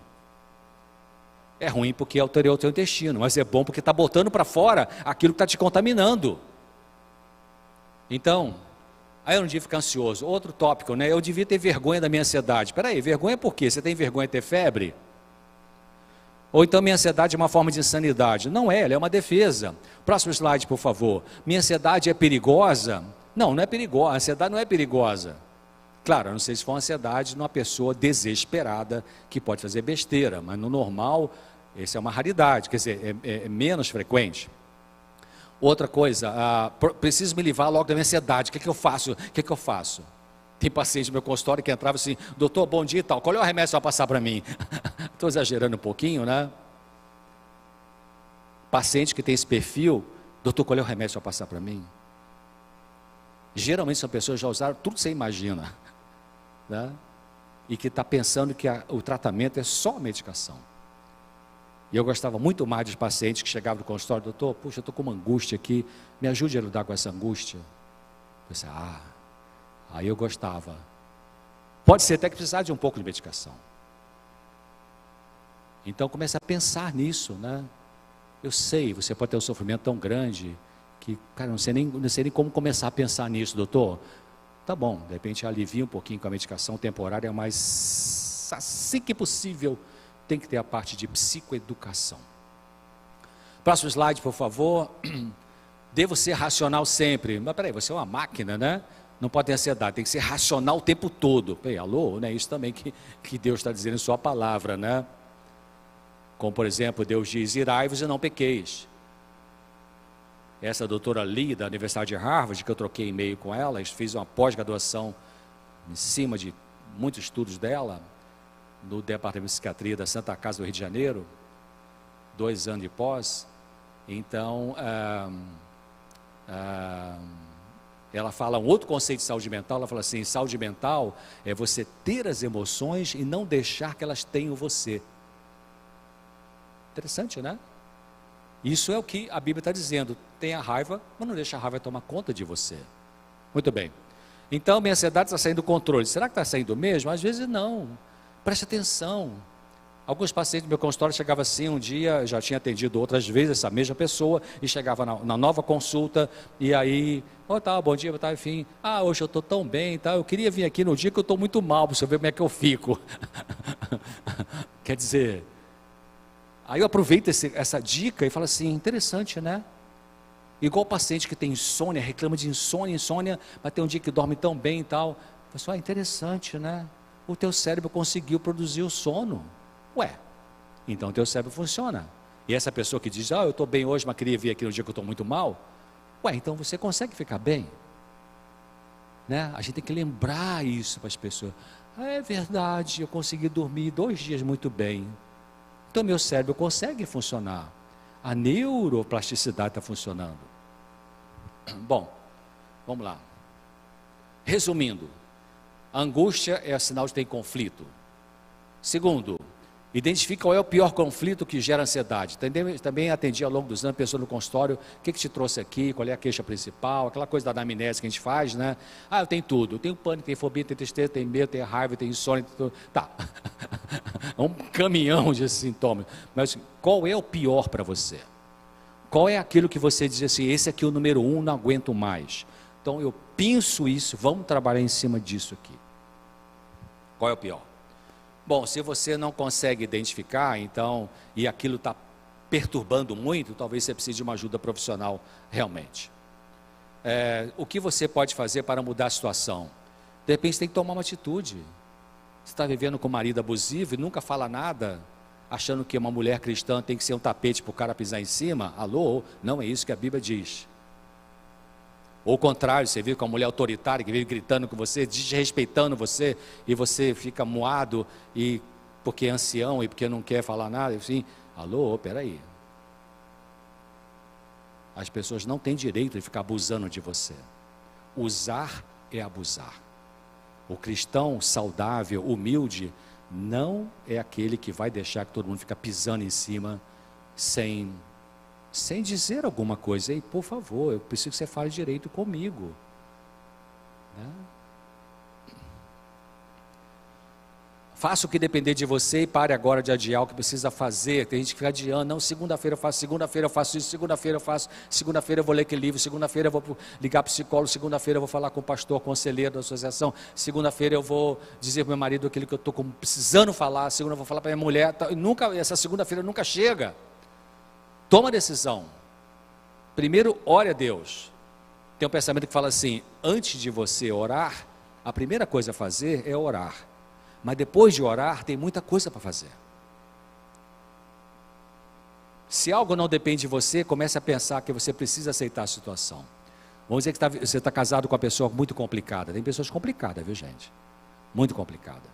É ruim porque alterou o teu intestino, mas é bom porque está botando para fora aquilo que está te contaminando. Então, aí eu não devia ficar ansioso. Outro tópico, né? Eu devia ter vergonha da minha ansiedade. Espera aí, vergonha por quê? Você tem vergonha de ter febre? Ou então minha ansiedade é uma forma de insanidade? Não é, ela é uma defesa. Próximo slide, por favor. Minha ansiedade é perigosa? Não, não é perigosa. A ansiedade não é perigosa. Claro, eu não sei se for uma ansiedade numa pessoa desesperada que pode fazer besteira, mas no normal, essa é uma raridade, quer dizer, é menos frequente. Outra coisa, preciso me livrar logo da minha ansiedade, o que eu faço? O que eu faço? Tem paciente no meu consultório que entrava assim, doutor, bom dia e tal, qual é o remédio que vai passar para mim? Estou exagerando um pouquinho, né? Paciente que tem esse perfil, doutor, qual é o remédio que vai passar para mim? Geralmente são pessoas que já usaram tudo que você imagina, né? E que está pensando que o tratamento é só medicação. E eu gostava muito mais dos pacientes que chegavam no consultório, doutor, puxa, eu estou com uma angústia aqui, me ajude a lidar com essa angústia. Eu disse, aí eu gostava. Pode ser até que precisar de um pouco de medicação. Então comece a pensar nisso, né? Eu sei, você pode ter um sofrimento tão grande que, cara, não sei nem como começar a pensar nisso, doutor. Tá bom, de repente alivia um pouquinho com a medicação temporária, mas assim que possível, tem que ter a parte de psicoeducação. Próximo slide, por favor. Devo ser racional sempre. Mas peraí, você é uma máquina, né? Não pode ter ansiedade, tem que ser racional o tempo todo. Peraí, alô, né? Isso também que Deus está dizendo em sua palavra, né? Como, por exemplo, Deus diz, irai-vos e não pequeis. Essa doutora Lee, da Universidade de Harvard, que eu troquei e-mail com ela, fiz uma pós-graduação em cima de muitos estudos dela, no Departamento de Psiquiatria da Santa Casa do Rio de Janeiro, 2 anos de pós. Então, ela fala um outro conceito de saúde mental, ela fala assim, saúde mental é você ter as emoções e não deixar que elas tenham você. Interessante, né? Isso é o que a Bíblia está dizendo, tenha raiva, mas não deixa a raiva tomar conta de você. Muito bem. Então, minha ansiedade está saindo do controle. Será que está saindo mesmo? Às vezes não. Preste atenção. Alguns pacientes do meu consultório chegavam assim, um dia, já tinha atendido outras vezes essa mesma pessoa, e chegava na nova consulta, e aí, bom dia, tá, enfim, hoje eu estou tão bem, tá, eu queria vir aqui no dia que eu estou muito mal, para você ver como é que eu fico. Quer dizer, aí eu aproveito essa dica e falo assim, interessante, né? Igual o paciente que tem insônia, reclama de insônia, mas tem um dia que dorme tão bem e tal. Pessoal, interessante, né? O teu cérebro conseguiu produzir o sono. Ué, então o teu cérebro funciona. E essa pessoa que diz, eu estou bem hoje, mas queria vir aqui no dia que eu estou muito mal. Ué, então você consegue ficar bem. né? A gente tem que lembrar isso para as pessoas. É verdade, eu consegui dormir 2 dias muito bem. Então meu cérebro consegue funcionar. A neuroplasticidade está funcionando. Bom, vamos lá. Resumindo, a angústia é sinal de ter conflito. Segundo, identifique qual é o pior conflito que gera ansiedade. Também atendi ao longo dos anos, pessoa no consultório, o que te trouxe aqui, qual é a queixa principal, aquela coisa da anamnese que a gente faz, né? Ah, eu tenho tudo, eu tenho pânico, tenho fobia, tenho tristeza, tenho medo, tenho raiva, tenho insônia, tá. É um caminhão de sintomas. Mas qual é o pior para você? Qual é aquilo que você diz assim, esse aqui é o número 1, não aguento mais. Então eu penso isso, vamos trabalhar em cima disso aqui. Qual é o pior? Bom, se você não consegue identificar, então, e aquilo está perturbando muito, talvez você precise de uma ajuda profissional realmente. O que você pode fazer para mudar a situação? De repente você tem que tomar uma atitude. Você está vivendo com um marido abusivo e nunca fala nada, achando que uma mulher cristã tem que ser um tapete para o cara pisar em cima? Alô? Não é isso que a Bíblia diz. Ou o contrário, você vive com uma mulher autoritária que vive gritando com você, desrespeitando você, e você fica moado, e porque é ancião e porque não quer falar nada, assim, alô, peraí. As pessoas não têm direito de ficar abusando de você. Usar é abusar. O cristão saudável, humilde, não é aquele que vai deixar que todo mundo fique pisando em cima, sem dizer alguma coisa. Ei, por favor, eu preciso que você fale direito comigo, né? Faça o que depender de você e pare agora de adiar o que precisa fazer. Tem gente que fica adiando, não, segunda-feira eu faço isso, segunda-feira eu faço, segunda-feira eu vou ler aquele livro, segunda-feira eu vou ligar para o psicólogo, segunda-feira eu vou falar com o pastor, conselheiro da associação, segunda-feira eu vou dizer para o meu marido aquilo que eu estou precisando falar, segunda eu vou falar para a minha mulher, essa segunda-feira nunca chega. Toma a decisão. Primeiro, ore a Deus. Tem um pensamento que fala assim, antes de você orar, a primeira coisa a fazer é orar. Mas depois de orar, tem muita coisa para fazer. Se algo não depende de você, comece a pensar que você precisa aceitar a situação. Vamos dizer que você está casado com uma pessoa muito complicada. Tem pessoas complicadas, viu, gente? Muito complicada.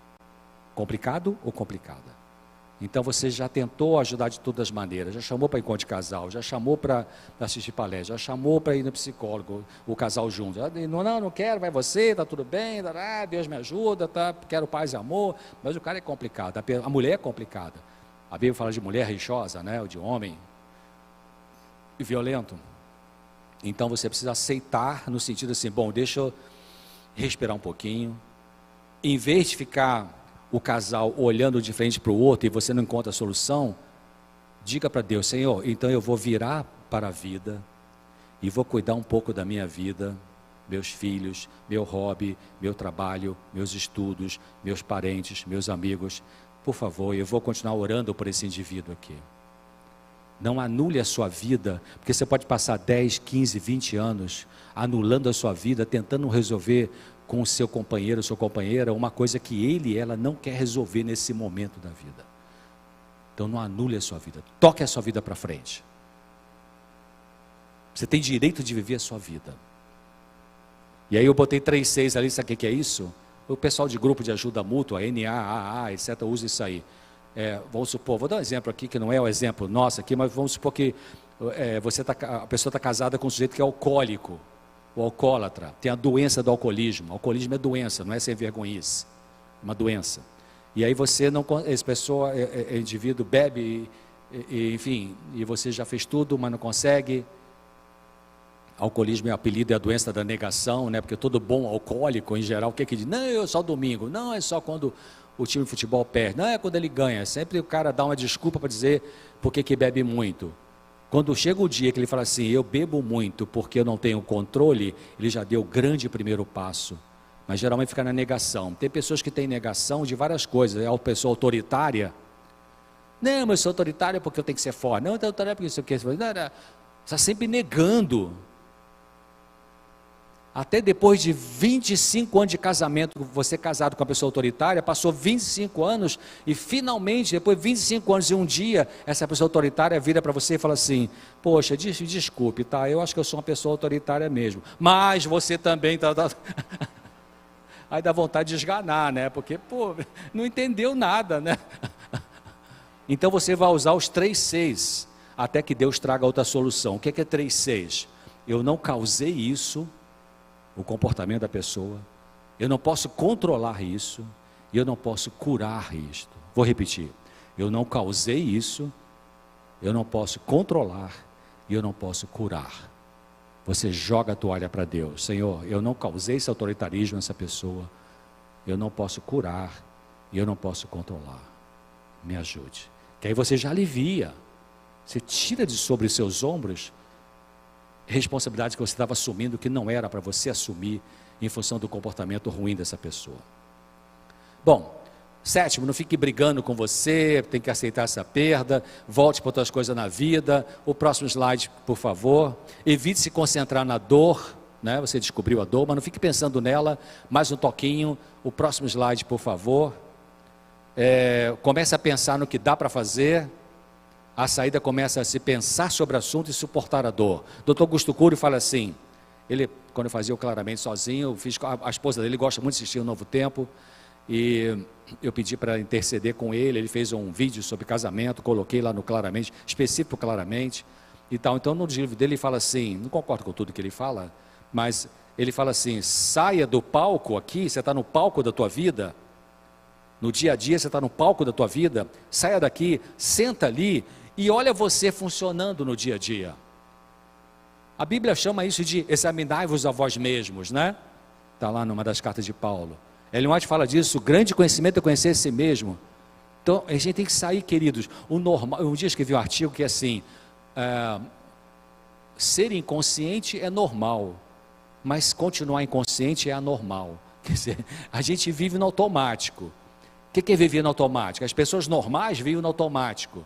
Complicado ou complicada? Então você já tentou ajudar de todas as maneiras, já chamou para encontro de casal, já chamou para assistir palestra, já chamou para ir no psicólogo, o casal junto. Não quero, vai você, está tudo bem, Deus me ajuda, tá, quero paz e amor, mas o cara é complicado, a mulher é complicada. A Bíblia fala de mulher rixosa, né, ou de homem violento. Então você precisa aceitar no sentido assim, bom, deixa eu respirar um pouquinho, em vez de ficar o casal olhando de frente para o outro e você não encontra a solução, diga para Deus, Senhor, então eu vou virar para a vida e vou cuidar um pouco da minha vida, meus filhos, meu hobby, meu trabalho, meus estudos, meus parentes, meus amigos. Por favor, eu vou continuar orando por esse indivíduo aqui. Não anule a sua vida, porque você pode passar 10, 15, 20 anos anulando a sua vida, tentando resolver com o seu companheiro, sua companheira, uma coisa que ela não quer resolver nesse momento da vida. Então não anule a sua vida, toque a sua vida para frente. Você tem direito de viver a sua vida. E aí eu botei 3,6 ali, sabe o que é isso? O pessoal de grupo de ajuda mútua, NAAA, etc., usa isso aí. Vamos supor, vou dar um exemplo aqui, que não é o exemplo nosso aqui, mas vamos supor que a pessoa está casada com um sujeito que é alcoólico, o alcoólatra, tem a doença do alcoolismo. O alcoolismo é doença, não é sem vergonhice, é uma doença. E aí essa pessoa, indivíduo bebe, enfim, e você já fez tudo, mas não consegue. Alcoolismo é o apelido, é a doença da negação, né? Porque todo bom alcoólico, em geral, o que diz? Não, é só domingo, não, é só quando o time de futebol perde, não é quando ele ganha, sempre o cara dá uma desculpa para dizer porque que bebe muito. Quando chega o dia que ele fala assim, eu bebo muito porque eu não tenho controle, ele já deu o grande primeiro passo. Mas geralmente fica na negação. Tem pessoas que têm negação de várias coisas. É uma pessoa autoritária. Não, mas eu sou autoritário porque eu tenho que ser forte. Não, eu sou autoritário porque eu quero. Não. Está sempre negando. Até depois de 25 anos de casamento, você casado com uma pessoa autoritária, passou 25 anos e finalmente, depois de 25 anos e um dia, essa pessoa autoritária vira para você e fala assim, poxa, desculpe, tá? Eu acho que eu sou uma pessoa autoritária mesmo, mas você também está... Aí dá vontade de esganar, né? Porque, pô, não entendeu nada, né? Então você vai usar os 3 Cs, até que Deus traga outra solução. O que é 3 Cs? Eu não causei isso, o comportamento da pessoa, eu não posso controlar isso, e eu não posso curar isto. Vou repetir, eu não causei isso, eu não posso controlar, e eu não posso curar. Você joga a toalha para Deus. Senhor, eu não causei esse autoritarismo nessa pessoa, eu não posso curar, e eu não posso controlar. Me ajude. Que aí você já alivia, você tira de sobre os seus ombros responsabilidades que você estava assumindo que não era para você assumir em função do comportamento ruim dessa pessoa. Bom, 7º, não fique brigando com você, tem que aceitar essa perda, volte para outras coisas na vida. O próximo slide, por favor. Evite se concentrar na dor, né? Você descobriu a dor, mas não fique pensando nela, mais um toquinho. O próximo slide, por favor. Comece a pensar no que dá para fazer. A saída começa a se pensar sobre o assunto e suportar a dor. Dr. Augusto Cury fala assim, ele, quando eu fazia o Claramente sozinho, eu fiz, a esposa dele gosta muito de assistir o Novo Tempo, e eu pedi para interceder com ele, ele fez um vídeo sobre casamento, coloquei lá no Claramente, específico Claramente, e tal. Então no livro dele ele fala assim, não concordo com tudo que ele fala, mas ele fala assim, saia do palco aqui, você está no palco da tua vida, no dia a dia você está no palco da tua vida, saia daqui, senta ali, e olha você funcionando no dia a dia. A Bíblia chama isso de examinai-vos a vós mesmos, né? Está lá numa das cartas de Paulo. Ellen White fala disso, o grande conhecimento é conhecer a si mesmo. Então, a gente tem que sair, queridos. Um dia eu escrevi um artigo que é assim, ser inconsciente é normal, mas continuar inconsciente é anormal. Quer dizer, a gente vive no automático. O que é viver no automático? As pessoas normais vivem no automático.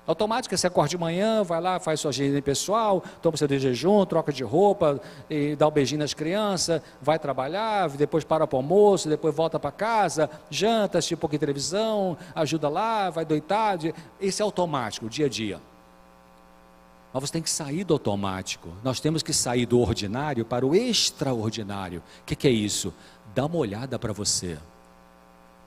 Automático é você acorda de manhã, vai lá, faz sua higiene pessoal, toma seu de jejum, troca de roupa, e dá um beijinho nas crianças, vai trabalhar, depois para o almoço, depois volta para casa, janta, assiste um pouquinho de televisão, ajuda lá, vai deitar. Esse é automático, o dia a dia. Mas você tem que sair do automático. Nós temos que sair do ordinário para o extraordinário. O que é isso? Dá uma olhada para você.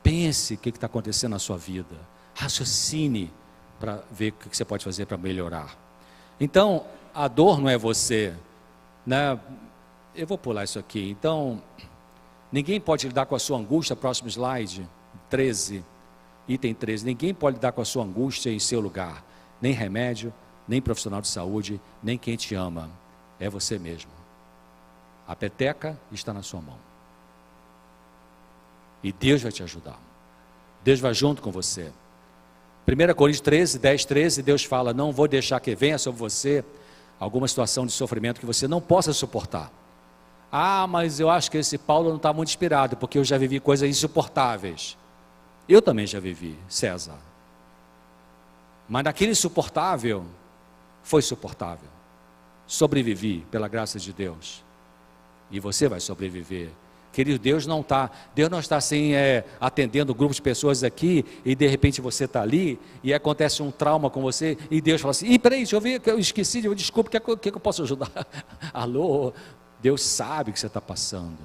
Pense o que está acontecendo na sua vida. Raciocine para ver o que você pode fazer para melhorar. Então, a dor não é você, né? Eu vou pular isso aqui. Então, ninguém pode lidar com a sua angústia, próximo slide, 13, item 13. Ninguém pode lidar com a sua angústia em seu lugar. Nem remédio, nem profissional de saúde, nem quem te ama. É você mesmo. A peteca está na sua mão. E Deus vai te ajudar. Deus vai junto com você. 1 Coríntios 13, 10, 13, Deus fala, não vou deixar que venha sobre você alguma situação de sofrimento que você não possa suportar. Ah, mas eu acho que esse Paulo não está muito inspirado, porque eu já vivi coisas insuportáveis. Eu também já vivi, César. Mas naquele insuportável, foi suportável. Sobrevivi, pela graça de Deus. E você vai sobreviver. Querido, Deus não está assim, atendendo um grupo de pessoas aqui, e de repente você está ali, e acontece um trauma com você, e Deus fala assim, peraí, deixa eu ver, eu esqueci, desculpa, o que eu posso ajudar? Alô, Deus sabe o que você está passando.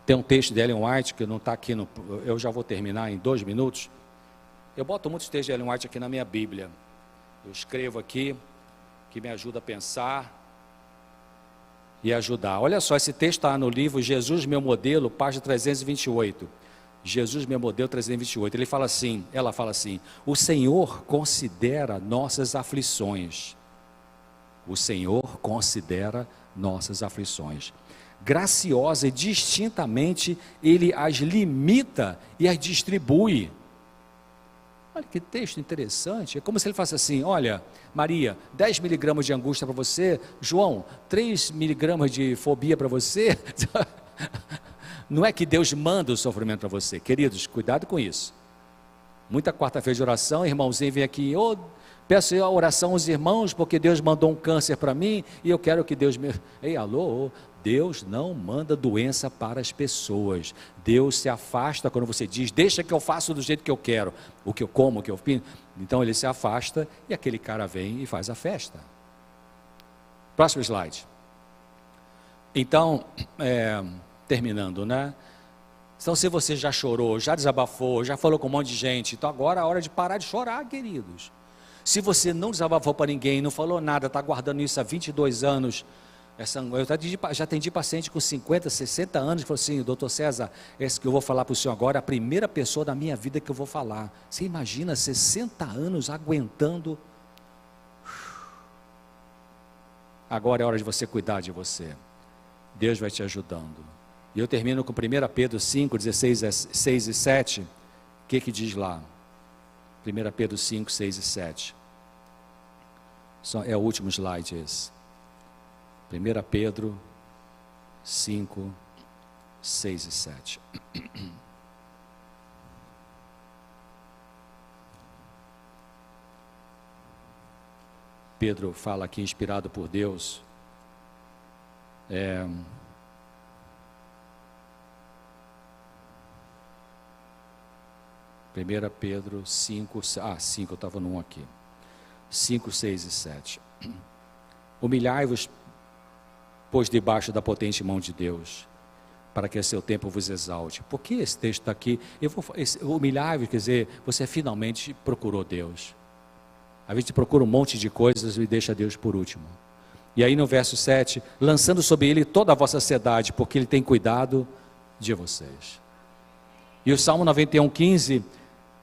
Tem um texto de Ellen White, que não está aqui, eu já vou terminar em 2 minutos. Eu boto muitos textos de Ellen White aqui na minha Bíblia. Eu escrevo aqui, que me ajuda a pensar e ajudar. Olha só, esse texto está no livro Jesus, meu modelo, página 328. Jesus, meu modelo, 328. Ela fala assim, o Senhor considera nossas aflições. O Senhor considera nossas aflições. Graciosa e distintamente, Ele as limita e as distribui. Olha que texto interessante, é como se ele falasse assim, olha, Maria, 10 miligramas de angústia para você, João, 3 miligramas de fobia para você. Não é que Deus manda o sofrimento para você, queridos, cuidado com isso. Muita quarta-feira de oração, irmãozinho vem aqui, peço a oração aos irmãos, porque Deus mandou um câncer para mim, e eu quero que Deus me... Ei, alô, Deus não manda doença para as pessoas. Deus se afasta quando você diz, deixa que eu faça do jeito que eu quero, o que eu como, o que eu opino. Então ele se afasta e aquele cara vem e faz a festa. Próximo slide. Então, terminando, né? Então, se você já chorou, já desabafou, já falou com um monte de gente, então agora é a hora de parar de chorar, queridos. Se você não desabafou para ninguém, não falou nada, está guardando isso há 22 anos, eu já atendi paciente com 50, 60 anos, que falou assim: doutor César, esse que eu vou falar para o senhor agora é a primeira pessoa da minha vida que eu vou falar. Você imagina 60 anos aguentando? Agora é hora de você cuidar de você. Deus vai te ajudando. E eu termino com 1 Pedro 5, 16, 6 e 7. O que diz lá? 1 Pedro 5, 6 e 7. É o último slide esse. 1 Pedro 5, 6 e 7. Pedro fala aqui, inspirado por Deus. 1 Pedro 5, 5, eu estava no 1 aqui. 5, 6 e 7. Humilhai-vos, pois, debaixo da potente mão de Deus, para que a seu tempo vos exalte. Por que esse texto está aqui? Humilhai-vos, quer dizer, você finalmente procurou Deus. A gente procura um monte de coisas e deixa Deus por último. E aí no verso 7, lançando sobre ele toda a vossa ansiedade, porque ele tem cuidado de vocês. E o Salmo 91, 15,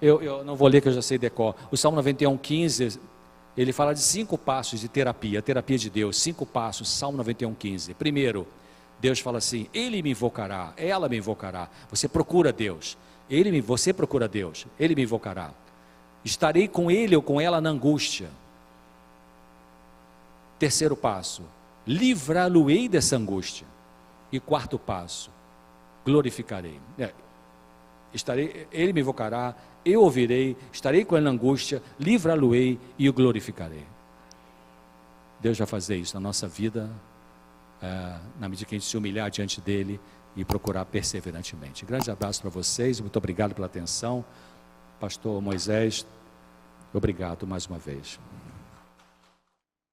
eu não vou ler que eu já sei decor. O Salmo 91, 15, ele fala de 5 passos de terapia, a terapia de Deus, 5 passos, Salmo 91, 15. Primeiro, Deus fala assim: ele me invocará, ela me invocará. Você procura Deus, você procura Deus, ele me invocará. Estarei com ele ou com ela na angústia. Terceiro passo, livrá-lo-ei dessa angústia. E quarto passo, glorificarei. Ele me invocará, eu ouvirei, estarei com ele na angústia, livrá-lo-ei e o glorificarei. Deus vai fazer isso na nossa vida, na medida que a gente se humilhar diante dele e procurar perseverantemente. Grande abraço para vocês, muito obrigado pela atenção. Pastor Moisés, obrigado mais uma vez.